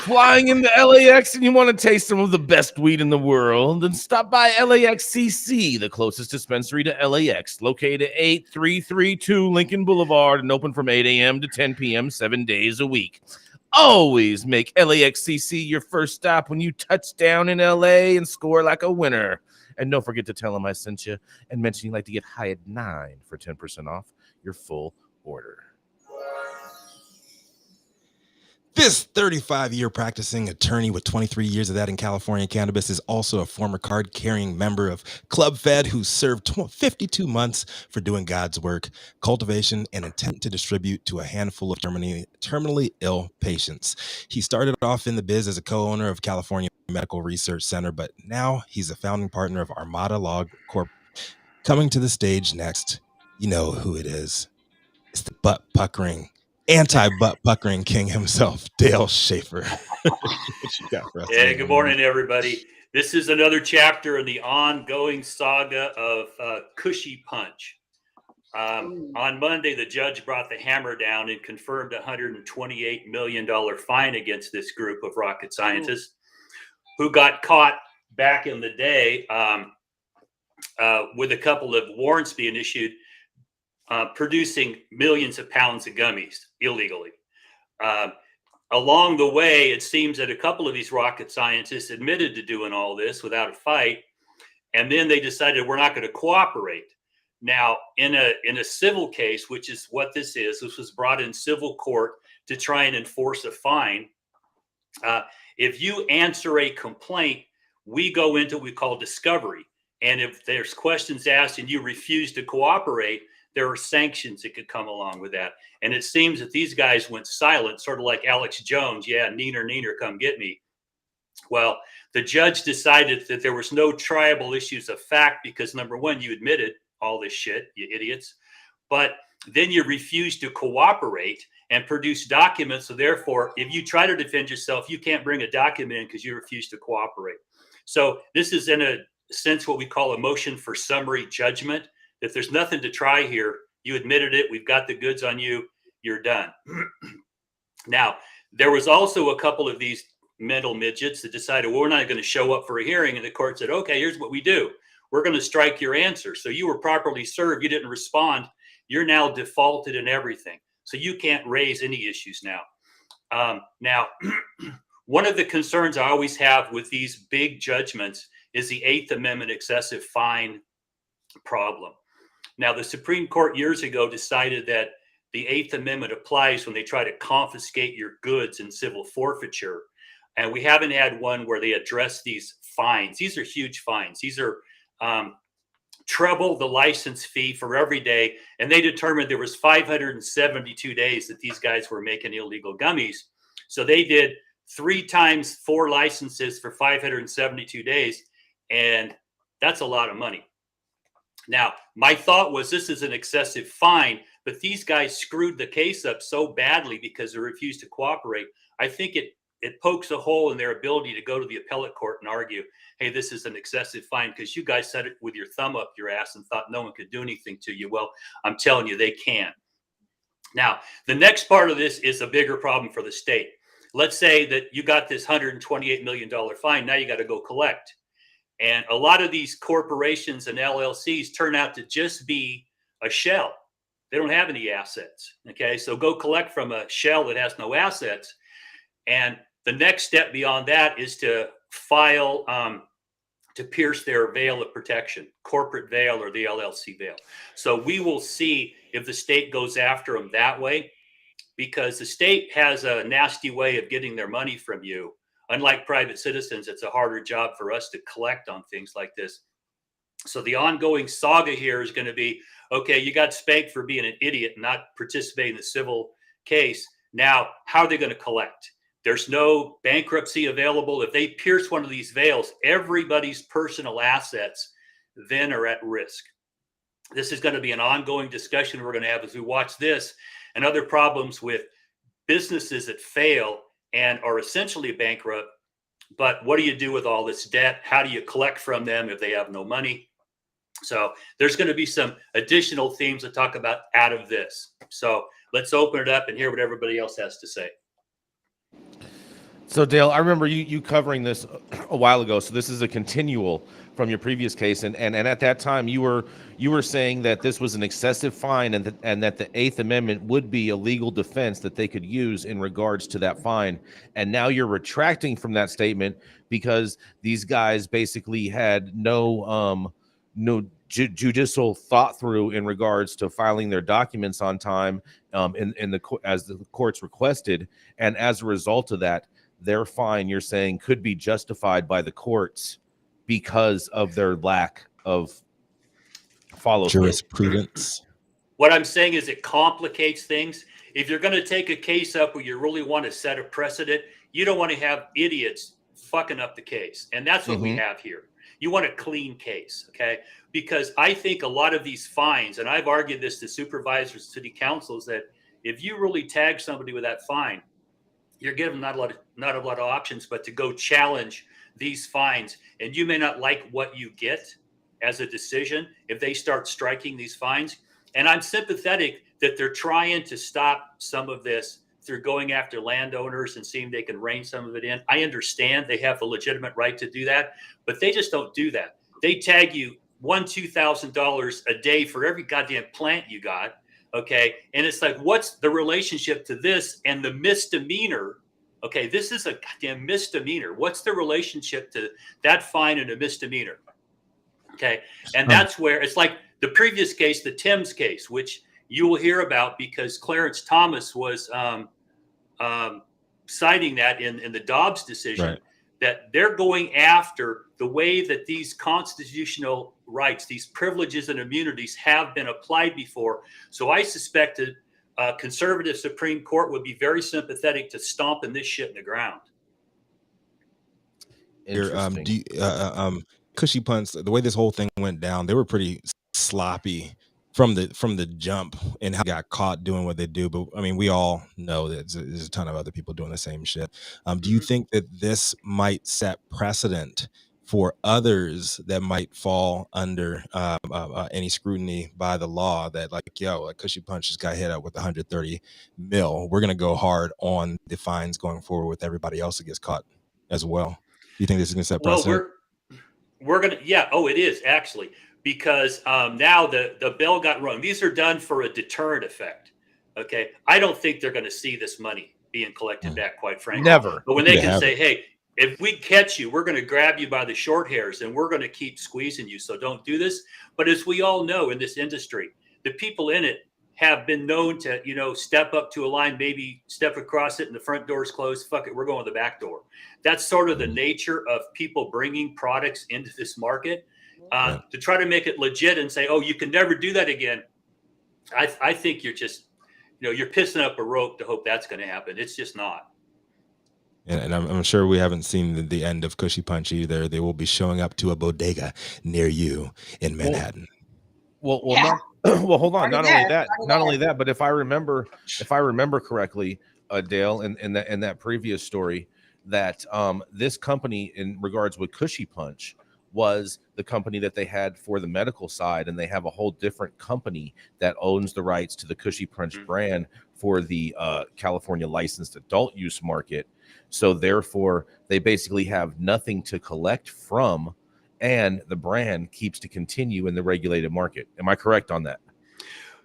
Flying into LAX and you want to taste some of the best weed in the world, then stop by LAXCC, the closest dispensary to LAX, located at 8332 Lincoln Boulevard and open from 8 a.m. to 10 p.m. 7 days a week. Always make LAXCC your first stop when you touch down in LA and score like a winner. And don't forget to tell them I sent you and mention you'd like to get High at 9 for 10% off your full order. This 35-year practicing attorney with 23 years of that in California cannabis is also a former card-carrying member of Club Fed who served 52 months for doing God's work, cultivation, and intent to distribute to a handful of terminally ill patients. He started off in the biz as a co-owner of California Medical Research Center, but now he's a founding partner of Armada Law Corp. Coming to the stage next, you know who it is. It's the butt-puckering, anti-butt puckering king himself, Dale Schafer. Yeah, good morning, everybody. This is another chapter in the ongoing saga of Cushy Punch. On Monday, the judge brought the hammer down and confirmed a $128 million fine against this group of rocket scientists who got caught back in the day with a couple of warrants being issued producing millions of pounds of gummies illegally. Along the way, it seems that a couple of these rocket scientists admitted to doing all this without a fight, and then they decided we're not going to cooperate. Now, in a civil case, which is what this was brought in civil court to try and enforce a fine. If you answer a complaint, we go into what we call discovery. And if there's questions asked and you refuse to cooperate, there are sanctions that could come along with that. And it seems that these guys went silent, sort of like Alex Jones. Yeah, neener, come get me. Well, the judge decided that there was no triable issues of fact because, number one, you admitted all this shit, you idiots. But then you refused to cooperate and produce documents. So therefore, if you try to defend yourself, you can't bring a document in because you refuse to cooperate. So this is, in a sense, what we call a motion for summary judgment. If there's nothing to try here, you admitted it, we've got the goods on you, you're done. Now, there was also a couple of these mental midgets that decided, well, we're not going to show up for a hearing. And the court said, okay, here's what we do. We're going to strike your answer. So you were properly served. You didn't respond. You're now defaulted in everything. So you can't raise any issues now. Now, one of the concerns I always have with these big judgments is the Eighth Amendment excessive fine problem. Now, the Supreme Court years ago decided that the Eighth Amendment applies when they try to confiscate your goods in civil forfeiture. And we haven't had one where they address these fines. These are huge fines. These are treble the license fee for every day. And they determined there was 572 days that these guys were making illegal gummies. So they did 3 times 4 licenses for 572 days. And that's a lot of money. Now, my thought was this is an excessive fine, but these guys screwed the case up so badly because they refused to cooperate. I think it pokes a hole in their ability to go to the appellate court and argue, hey, this is an excessive fine because you guys said it with your thumb up your ass and thought no one could do anything to you. Well, I'm telling you, they can. Now, the next part of this is a bigger problem for the state. Let's say that you got this $128 million fine. Now you got to go collect. And a lot of these corporations and LLCs turn out to just be a shell. They don't have any assets. Okay, so go collect from a shell that has no assets. And the next step beyond that is to file to pierce their veil of protection, corporate veil or the LLC veil. So we will see if the state goes after them that way, because the state has a nasty way of getting their money from you. Unlike private citizens, it's a harder job for us to collect on things like this. So the ongoing saga here is going to be, okay, you got spanked for being an idiot and not participating in the civil case. Now, how are they going to collect? There's no bankruptcy available. If they pierce one of these veils, everybody's personal assets then are at risk. This is going to be an ongoing discussion we're going to have as we watch this and other problems with businesses that fail and are essentially bankrupt. But what do you do with all this debt? How do you collect from them if they have no money? So there's going to be some additional themes to talk about out of this. So let's open it up and hear what everybody else has to say. So Dale, I remember you covering this a while ago. So this is a continual from your previous case, and at that time you were saying that this was an excessive fine, and that the Eighth Amendment would be a legal defense that they could use in regards to that fine. And now you're retracting from that statement because these guys basically had no judicial thought through in regards to filing their documents on time as the courts requested, and as a result of that, their fine, you're saying, could be justified by the courts because of their lack of jurisprudence. What I'm saying is it complicates things. If you're going to take a case up where you really want to set a precedent, you don't want to have idiots fucking up the case. And that's what we have here. You want a clean case, okay? Because I think a lot of these fines, and I've argued this to supervisors, city councils, that if you really tag somebody with that fine, you're given not a lot of options, but to go challenge these fines. And you may not like what you get as a decision if they start striking these fines. And I'm sympathetic that they're trying to stop some of this through going after landowners and seeing they can rein some of it in. I understand they have the legitimate right to do that, but they just don't do that. They tag you $2,000 a day for every goddamn plant you got. Okay. And it's like, what's the relationship to this and the misdemeanor? Okay. This is a goddamn misdemeanor. What's the relationship to that fine and a misdemeanor? Okay. And that's where it's like the previous case, the Timms case, which you will hear about because Clarence Thomas was citing that in the Dobbs decision, right, that they're going after the way that these constitutional rights, these privileges and immunities have been applied before. So I suspect that a conservative Supreme Court would be very sympathetic to stomping this shit in the ground. Cushy punts, the way this whole thing went down, they were pretty sloppy from the jump and how they got caught doing what they do. But I mean, we all know that there's a ton of other people doing the same shit. Do you think that this might set precedent for others that might fall under any scrutiny by the law, that like Cushy Punch just got hit up with 130 mil. We're going to go hard on the fines going forward with everybody else that gets caught. as well. You think this is going to set Well, precedent? we're gonna, yeah. Oh, it is actually, because now the bell got rung. These are done for a deterrent effect. Okay, I don't think they're going to see this money being collected back, quite frankly. Never. But when they can say, "Hey, if we catch you, we're going to grab you by the short hairs and we're going to keep squeezing you, so don't do this." But as we all know in this industry, the people in it have been known to, step up to a line, maybe step across it, and the front door's closed. Fuck it, we're going to the back door. That's sort of the nature of people bringing products into this market. To try to make it legit and say, "Oh, you can never do that again," I think you're just, you're pissing up a rope to hope that's going to happen. It's just not. And I'm sure we haven't seen the end of Cushy Punch either. They will be showing up to a bodega near you in Manhattan. Well, hold on. Not only that, but if I remember correctly, Dale, in that previous story, that this company, in regards with Cushy Punch, was the company that they had for the medical side, and they have a whole different company that owns the rights to the Cushy Punch brand for the California licensed adult use market. So therefore, they basically have nothing to collect from, and the brand keeps to continue in the regulated market. Am I correct on that?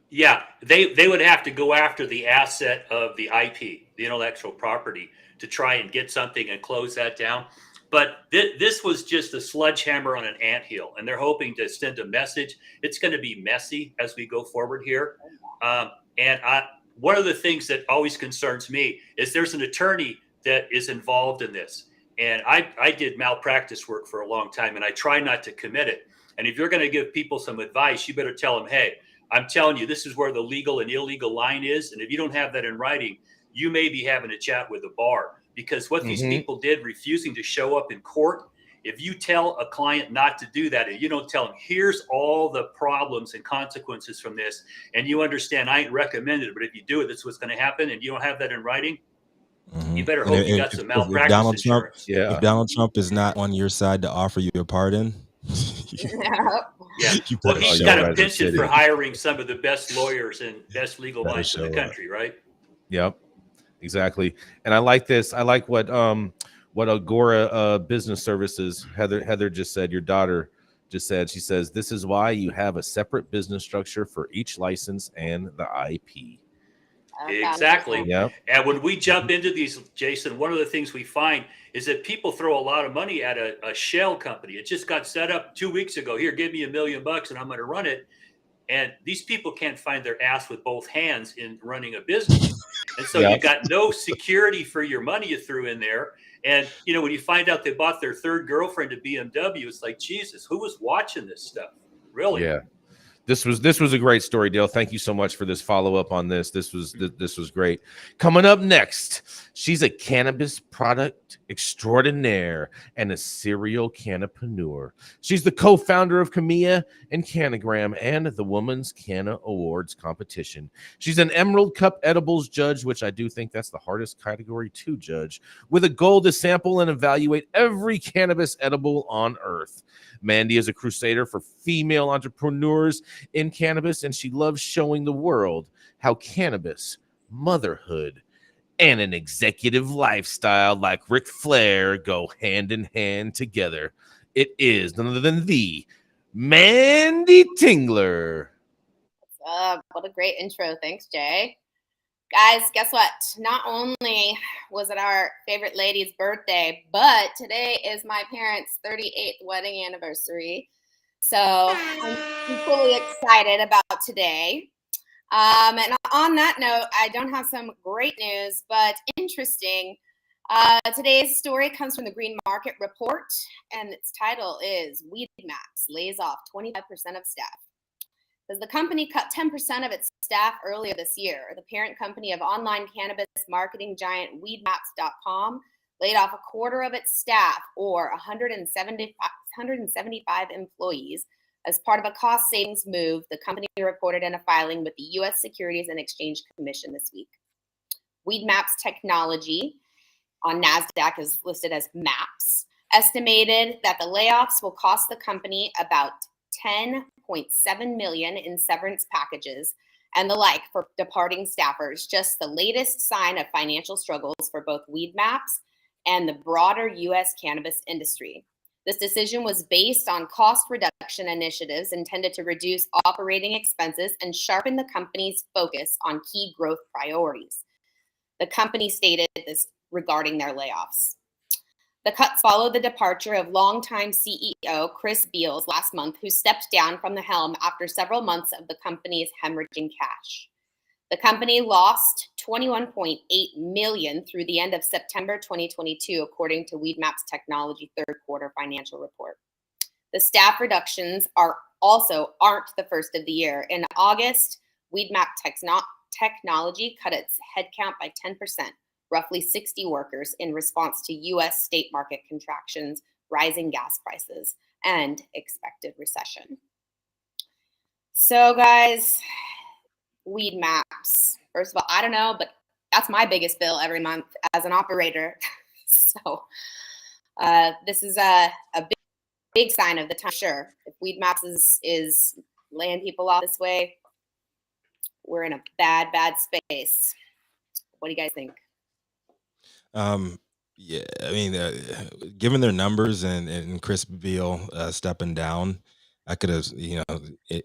Yeah, they would have to go after the asset of the IP, the intellectual property, to try and get something and close that down. But this was just a sledgehammer on an anthill, and they're hoping to send a message. It's going to be messy as we go forward here. One of the things that always concerns me is there's an attorney that is involved in this. And I did malpractice work for a long time, and I try not to commit it. And if you're going to give people some advice, you better tell them, "Hey, I'm telling you, this is where the legal and illegal line is. And if you don't have that in writing, you may be having a chat with the bar." Because what these people did, refusing to show up in court, if you tell a client not to do that and you don't tell them, "Here's all the problems and consequences from this, and you understand I ain't recommended it, but if you do it, this is what's going to happen," and you don't have that in writing, you better hope you got some malpractice insurance. If Donald Trump is not on your side to offer you a pardon, well, he's got a penchant for hiring some of the best lawyers and best legal minds in the country, right? Yep, exactly. And I like this. I like what Agora Business Services, Heather just said, your daughter just said. She says, "This is why you have a separate business structure for each license and the IP." Exactly. Yep. And when we jump into these, Jason, one of the things we find is that people throw a lot of money at a shell company. It just got set up 2 weeks ago. "Here, give me $1 million and I'm going to run it." And these people can't find their ass with both hands in running a business. And so you got no security for your money you threw in there. And, when you find out they bought their third girlfriend a BMW, it's like, Jesus, who was watching this stuff? Really? Yeah. This was a great story, Dale. Thank you so much for this follow-up on this. This was great. Coming up next, she's a cannabis product extraordinaire and a serial cannapreneur. She's the co-founder of Camilla and Cannagram and the Women's Canna Awards competition. She's an Emerald Cup edibles judge, which I do think that's the hardest category to judge, with a goal to sample and evaluate every cannabis edible on earth. Manndie is a crusader for female entrepreneurs in cannabis, and she loves showing the world how cannabis, motherhood, and an executive lifestyle like Ric Flair go hand in hand together. It is none other than the Manndie Tingler. What a great intro. Thanks, Jay. Guys, guess what? Not only was it our favorite lady's birthday, but today is my parents' 38th wedding anniversary. So I'm equally excited about today. And on that note, I don't have some great news, but interesting. Today's story comes from the Green Market Report, and its title is "Weed Maps Lays Off 25% of Staff." Because the company cut 10% of its staff earlier this year. The parent company of online cannabis marketing giant weedmaps.com laid off a quarter of its staff, or 175 employees, as part of a cost savings move, the company reported in a filing with the U.S. Securities and Exchange Commission this week. Weedmaps technology on NASDAQ is listed as MAPS, estimated that the layoffs will cost the company about $10.7 million in severance packages and the like for departing staffers. Just the latest sign of financial struggles for both Weedmaps and the broader U.S. cannabis industry. This decision was based on cost reduction initiatives intended to reduce operating expenses and sharpen the company's focus on key growth priorities. The company stated this regarding their layoffs. The cuts followed the departure of longtime CEO Chris Beals last month, who stepped down from the helm after several months of the company's hemorrhaging cash. The company lost $21.8 million through the end of September 2022, according to Weedmaps Technology third quarter financial report. The staff reductions aren't the first of the year. In August, Weedmaps Technology cut its headcount by 10%, roughly 60 workers, in response to U.S. state market contractions, rising gas prices, and expected recession. So, guys, Weedmaps. First of all, I don't know, but that's my biggest bill every month as an operator. So this is a big sign of the time. Sure, if Weedmaps is laying people off this way, we're in a bad space. What do you guys think? Yeah, I mean, given their numbers and Chris Beal stepping down, I could have,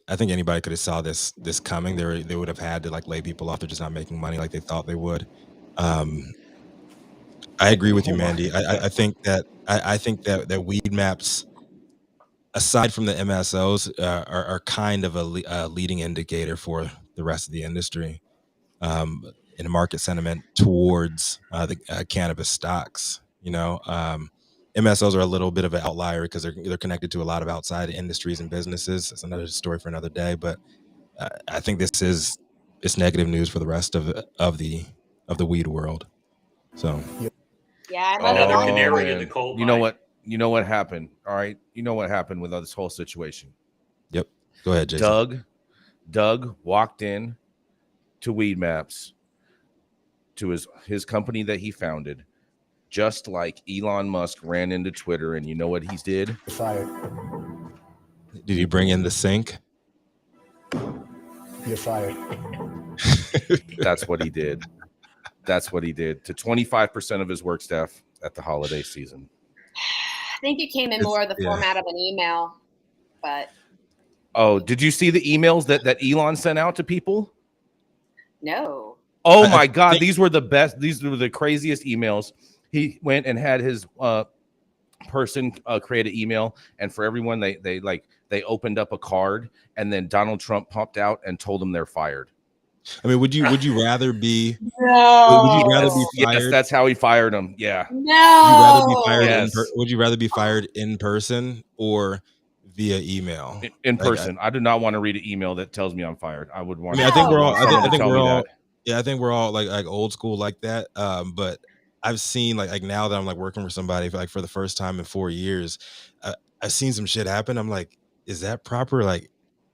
I think anybody could have saw this coming. They would have had to like lay people off. They're just not making money like they thought they would. I agree with you, Manndie. I think that Weedmaps, aside from the MSOs, are kind of a leading indicator for the rest of the industry in the market sentiment towards the cannabis stocks. MSOs are a little bit of an outlier because they're connected to a lot of outside industries and businesses. It's another story for another day. But I think it's negative news for the rest of the weed world. So yeah, another canary in the coal mine. You know what happened. All right, you know what happened with this whole situation. Yep. Go ahead, Jason. Doug walked in to Weedmaps, to his company that he founded, just like Elon Musk ran into Twitter, and you know what he did? Fired. Did he bring in the sink? You're fired. That's what he did. That's what he did to 25% of his work staff at the holiday season. I think it came in more the format of an email, but. Oh, did you see the emails that Elon sent out to people? No. Oh my God, these were the best. These were the craziest emails. He went and had his person create an email, and for everyone, they opened up a card, and then Donald Trump popped out and told them they're fired. I mean, would you rather be? No. Would you rather be fired? Yes, that's how he fired him. Yeah. No. Would you rather be fired in person or via email? In person. I do not want to read an email that tells me I'm fired. I would want. I think we're all. I think we're all. Yeah, I think we're all like old school like that. But I've seen like now that I'm like working for somebody for the first time in 4 years, I've seen some shit happen. I'm like, is that proper like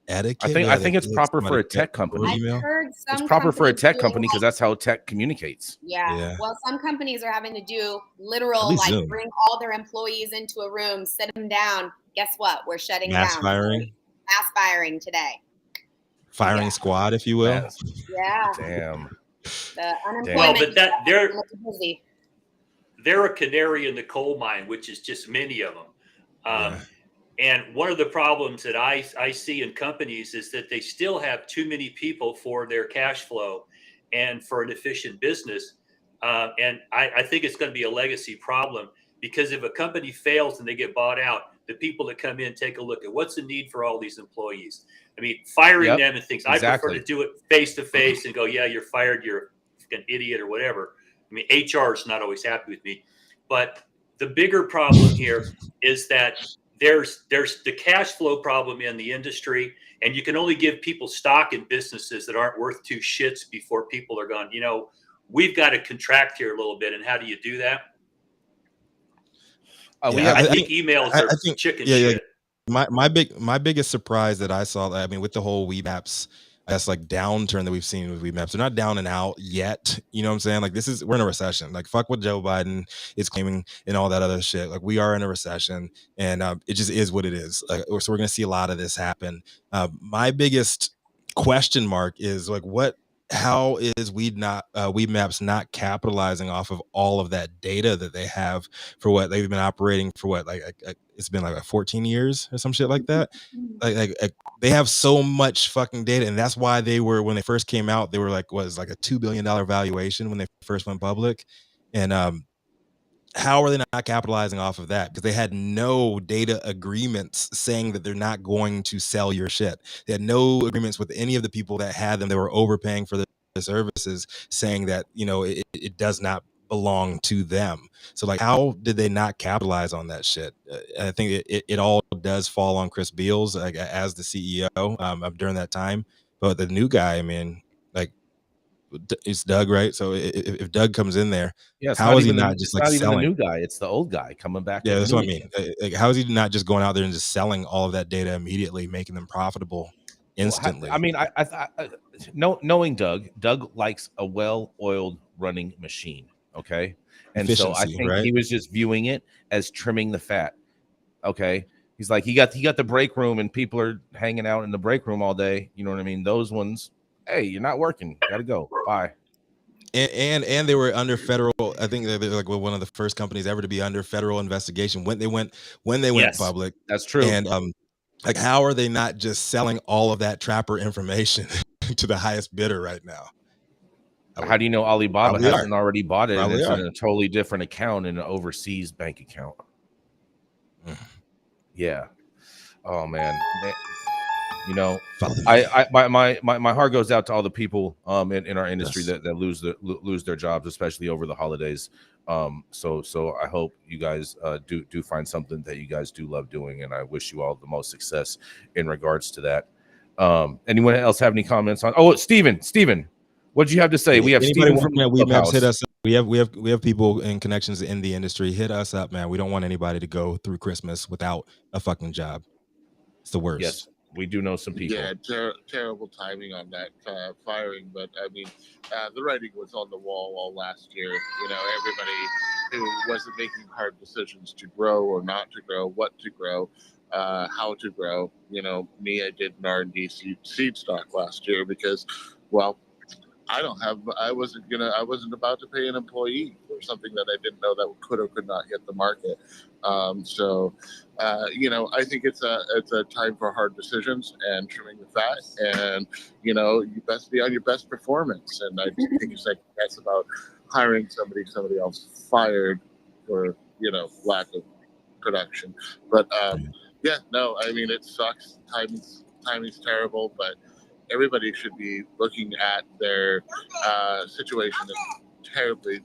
etiquette? I think it's proper for a tech company. I've heard it's proper for a tech company because that's how tech communicates. Yeah. Well, some companies are having to do literal Zoom. Bring all their employees into a room, sit them down. Guess what? We're shutting mass down. Firing. Mass firing today. Firing squad, if you will. Yeah. Damn. The unemployment. Well, but they're a canary in the coal mine, which is just many of them. And one of the problems that I see in companies is that they still have too many people for their cash flow and for an efficient business. And I think it's going to be a legacy problem, because if a company fails and they get bought out, the people that come in take a look at what's the need for all these employees. I mean, firing them and things. Exactly. I prefer to do it face to face and go, yeah, you're fired. You're an idiot or whatever. I mean, HR is not always happy with me. But the bigger problem here is that there's the cash flow problem in the industry, and you can only give people stock in businesses that aren't worth two shits before people are gone. We've got to contract here a little bit. And how do you do that? I think emails are chicken shit. My biggest surprise that I saw, I mean, with the whole Weedmaps, that's like downturn that we've seen with Weedmaps. They're not down and out yet. You know what I'm saying? Like we're in a recession. Like fuck what Joe Biden is claiming and all that other shit. Like we are in a recession, and it just is what it is. So we're going to see a lot of this happen. My biggest question mark is like, what how is Weed Maps not capitalizing off of all of that data that they have for what they've been operating for? What, like it's been like 14 years or some shit like that. Like they have so much fucking data, and that's why they were, when they first came out, they were like, was like a $2 billion valuation when they first went public. And how are they not capitalizing off of that? Because they had no data agreements saying that they're not going to sell your shit. They had no agreements with any of the people that had them. They were overpaying for the services, saying that, you know, it does not belong to them. So like, how did they not capitalize on that shit? I think it all does fall on Chris Beals, like, as the CEO during that time. But the new guy, I mean, like, it's Doug, right? So if Doug comes in there, Yeah, it's how not is he even not just like not even the selling? new guy. It's the old guy coming back. Yeah, with that's new what I mean. Like, how is he not just going out there and just selling all of that data immediately, making them profitable instantly? I mean, knowing Doug likes a well-oiled running machine. Okay, and so I Efficiency, think right? he was just viewing it as trimming the fat. Okay, he's like, he got the break room, and people are hanging out in the break room all day. You know what I mean? Those ones, hey, you're not working. Got to go. Bye. And they were under federal. I think they're like one of the first companies ever to be under federal investigation when they went Yes, public. That's true. And like, how are they not just selling all of that trapper information to the highest bidder right now? How do you know Alibaba Probably hasn't already bought it? Probably And it's are. in a totally different account, in an overseas bank account. Yeah. Oh man. You know, my heart goes out to all the people in our industry Yes. that lose their jobs, especially over the holidays. So I hope you guys do find something that you guys do love doing, and I wish you all the most success in regards to that. Anyone else have any comments on? Oh, Steven, what do you have to say? We have anybody Steven from working at Weed Maps, Clubhouse. hit us up. We have people in connections in the industry. Hit us up, man. We don't want anybody to go through Christmas without a fucking job. It's the worst. Yes, we do know some people. Yeah, terrible timing on that firing. But I mean, the writing was on the wall all last year. You know, everybody who wasn't making hard decisions to grow or not to grow, what to grow, how to grow. You know, me, I did an R&D seed stock last year because, well, I wasn't about to pay an employee for something that I didn't know that could or could not hit the market. You know, I think it's a time for hard decisions and trimming the fat, and you know, you best be on your best performance. And I think it's like, that's about hiring somebody else fired for, you know, lack of production. But yeah, no, I mean, it sucks. Timing's terrible, but everybody should be looking at their situation and terribly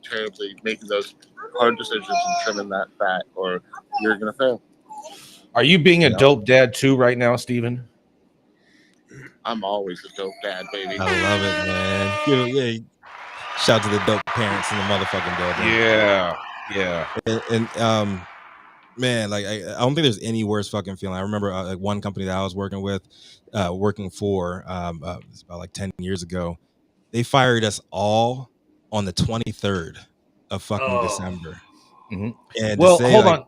making those hard decisions and trimming that fat, or you're gonna fail. Are you being a dope dad too right now, Steven? I'm always a dope dad, baby. I love it, man. Yeah. Shout out to the dope parents in the motherfucking building. Yeah. And man, like, I don't think there's any worse fucking feeling. I remember like one company that I was working for it's about like 10 years ago. They fired us all on the 23rd of fucking December. Mm-hmm. And well, to say, hold like, on.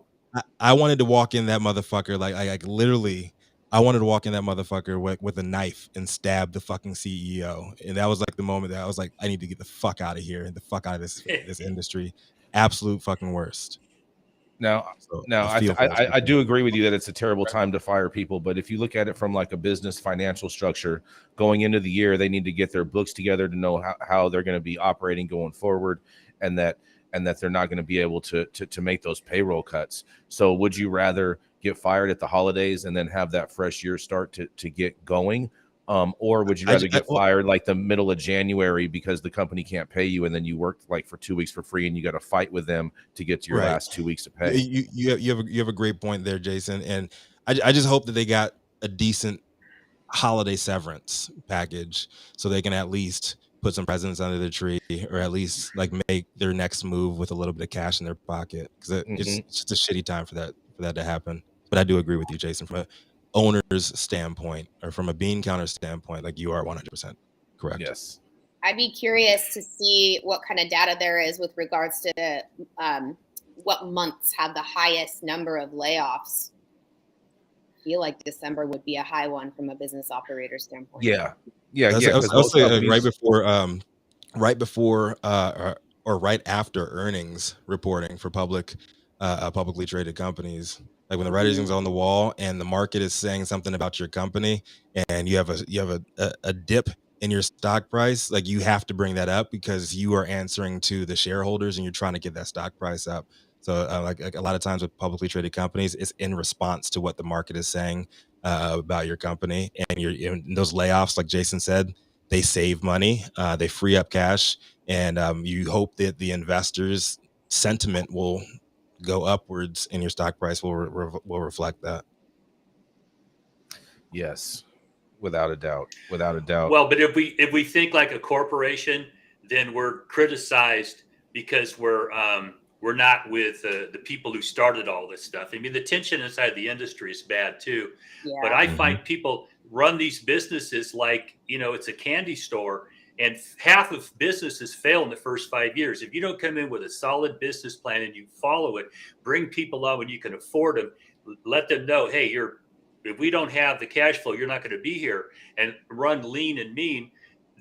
I wanted to walk in that motherfucker, like literally, I wanted to walk in that motherfucker with a knife and stab the fucking CEO. And that was like the moment that I was like, I need to get the fuck out of here and the fuck out of this industry. Absolute fucking worst. Now, I do agree with you that it's a terrible time to fire people. But if you look at it from like a business financial structure, going into the year, they need to get their books together to know how they're going to be operating going forward, and that they're not going to be able to make those payroll cuts. So would you rather get fired at the holidays and then have that fresh year start to get going? Or would you rather get fired like the middle of January because the company can't pay you, and then you worked like for 2 weeks for free and you got to fight with them to get to your last 2 weeks of pay? You have a great point there, Jason. And I just hope that they got a decent holiday severance package so they can at least put some presents under the tree, or at least like make their next move with a little bit of cash in their pocket, because it's just a shitty time for that to happen. But I do agree with you, Jason, from an owner's standpoint or from a bean counter standpoint, like, you are 100% correct. Yes. I'd be curious to see what kind of data there is with regards to what months have the highest number of layoffs. feel like December would be a high one from a business operator standpoint. Yeah. I'll say right before or right after earnings reporting for publicly traded companies. Like when the writing's on the wall and the market is saying something about your company, and you have a dip in your stock price, like you have to bring that up because you are answering to the shareholders and you're trying to get that stock price up. So like a lot of times with publicly traded companies, it's in response to what the market is saying about your company. And in those layoffs, like Jason said, they save money, they free up cash, and you hope that the investors' sentiment will go upwards and your stock price will reflect that. Yes, without a doubt. Well, but if we think like a corporation, then we're criticized because we're not with the people who started all this stuff. I mean, the tension inside the industry is bad too. Yeah. But I find people run these businesses like, it's a candy store, and half of businesses fail in the first 5 years. If you don't come in with a solid business plan and you follow it, bring people on when you can afford them, let them know, hey, if we don't have the cash flow, you're not going to be here, and run lean and mean,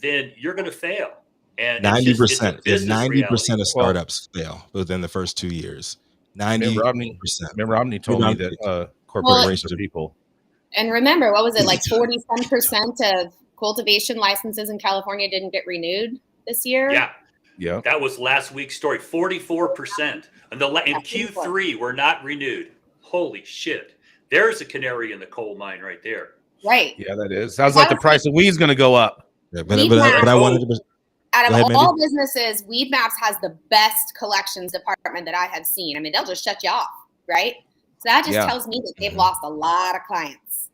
then you're going to fail. And 90% of startups fail within the first 2 years. 90%. Remember, Omni told me that corporations are people. And remember, what was it, like 40% of cultivation licenses in California didn't get renewed this year? Yeah. That was last week's story. 44%. And in Q3 were not renewed. Holy shit. There's a canary in the coal mine right there. Right. Yeah, that is. Sounds like the price of weed's going to go up. Yeah, but I wanted to... Out of all businesses, Weed Maps has the best collections department that I have seen. I mean, they'll just shut you off, right? So that just tells me that they've lost a lot of clients.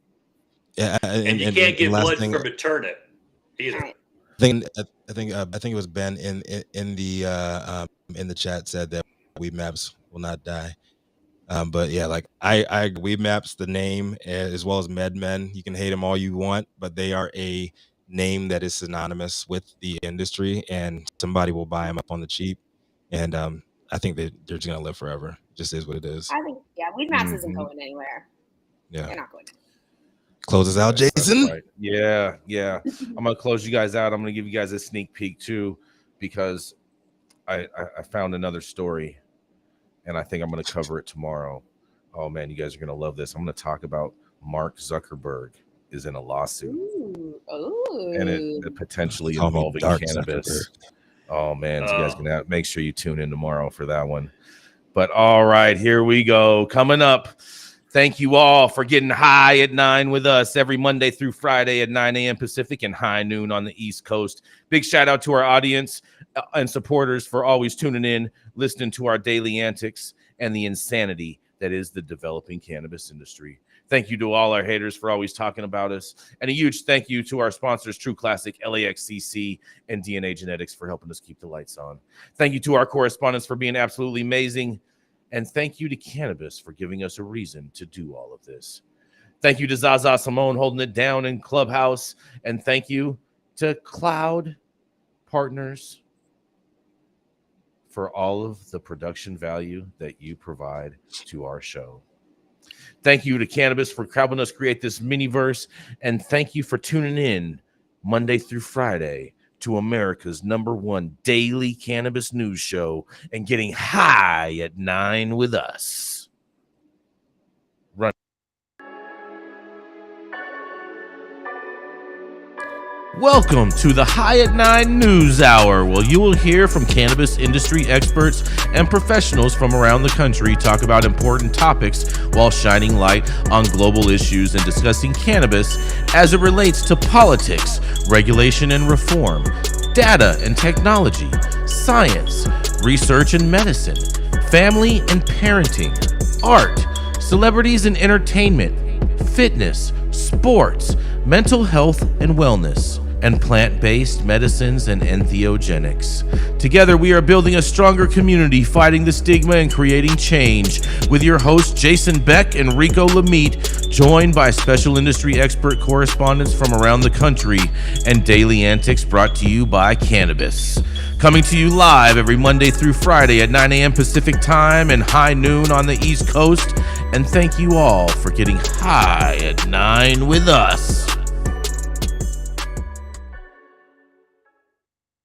Yeah, and you can't get blood from a turnip either. Right. I think it was Ben in the chat said that Weed Maps will not die. But yeah, like I Weed Maps, the name, as well as MedMen. You can hate them all you want, but they are a name that is synonymous with the industry, and somebody will buy them up on the cheap. And I think that they're just gonna live forever. It just is what it is. I think Weed Maps isn't going anywhere. Yeah, they're not going anywhere. Close us out, Jason. Right. Yeah. I'm gonna close you guys out. I'm gonna give you guys a sneak peek too, because I found another story, and I think I'm gonna cover it tomorrow. Oh man, you guys are gonna love this. I'm gonna talk about Mark Zuckerberg is in a lawsuit. And it potentially involving cannabis. Oh man, you guys gonna make sure you tune in tomorrow for that one. But all right, here we go. Coming up, thank you all for getting high at 9 with us every Monday through Friday at 9 a.m. Pacific and high noon on the East Coast. Big shout out to our audience and supporters for always tuning in, listening to our daily antics and the insanity that is the developing cannabis industry. Thank you to all our haters for always talking about us. And a huge thank you to our sponsors, True Classic, LAXCC, and DNA Genetics for helping us keep the lights on. Thank you to our correspondents for being absolutely amazing. And thank you to cannabis for giving us a reason to do all of this. Thank you to Zaza Simone holding it down in Clubhouse. And thank you to Cloud Partners for all of the production value that you provide to our show. Thank you to Cannabis for helping us create this mini-verse. And thank you for tuning in Monday through Friday to America's #1 daily cannabis news show and getting high at 9 with us. Run. Welcome to the High at 9 News Hour, where you will hear from cannabis industry experts and professionals from around the country talk about important topics while shining light on global issues and discussing cannabis as it relates to politics, regulation and reform, data and technology, science, research and medicine, family and parenting, art, celebrities and entertainment, fitness, sports, mental health and wellness, and plant-based medicines and entheogenics. Together, we are building a stronger community, fighting the stigma and creating change. With your hosts, Jason Beck and Rico Lamitte, joined by special industry expert correspondents from around the country, and daily antics brought to you by Cannabis. Coming to you live every Monday through Friday at 9 a.m. Pacific Time and high noon on the East Coast. And thank you all for getting high at 9 with us.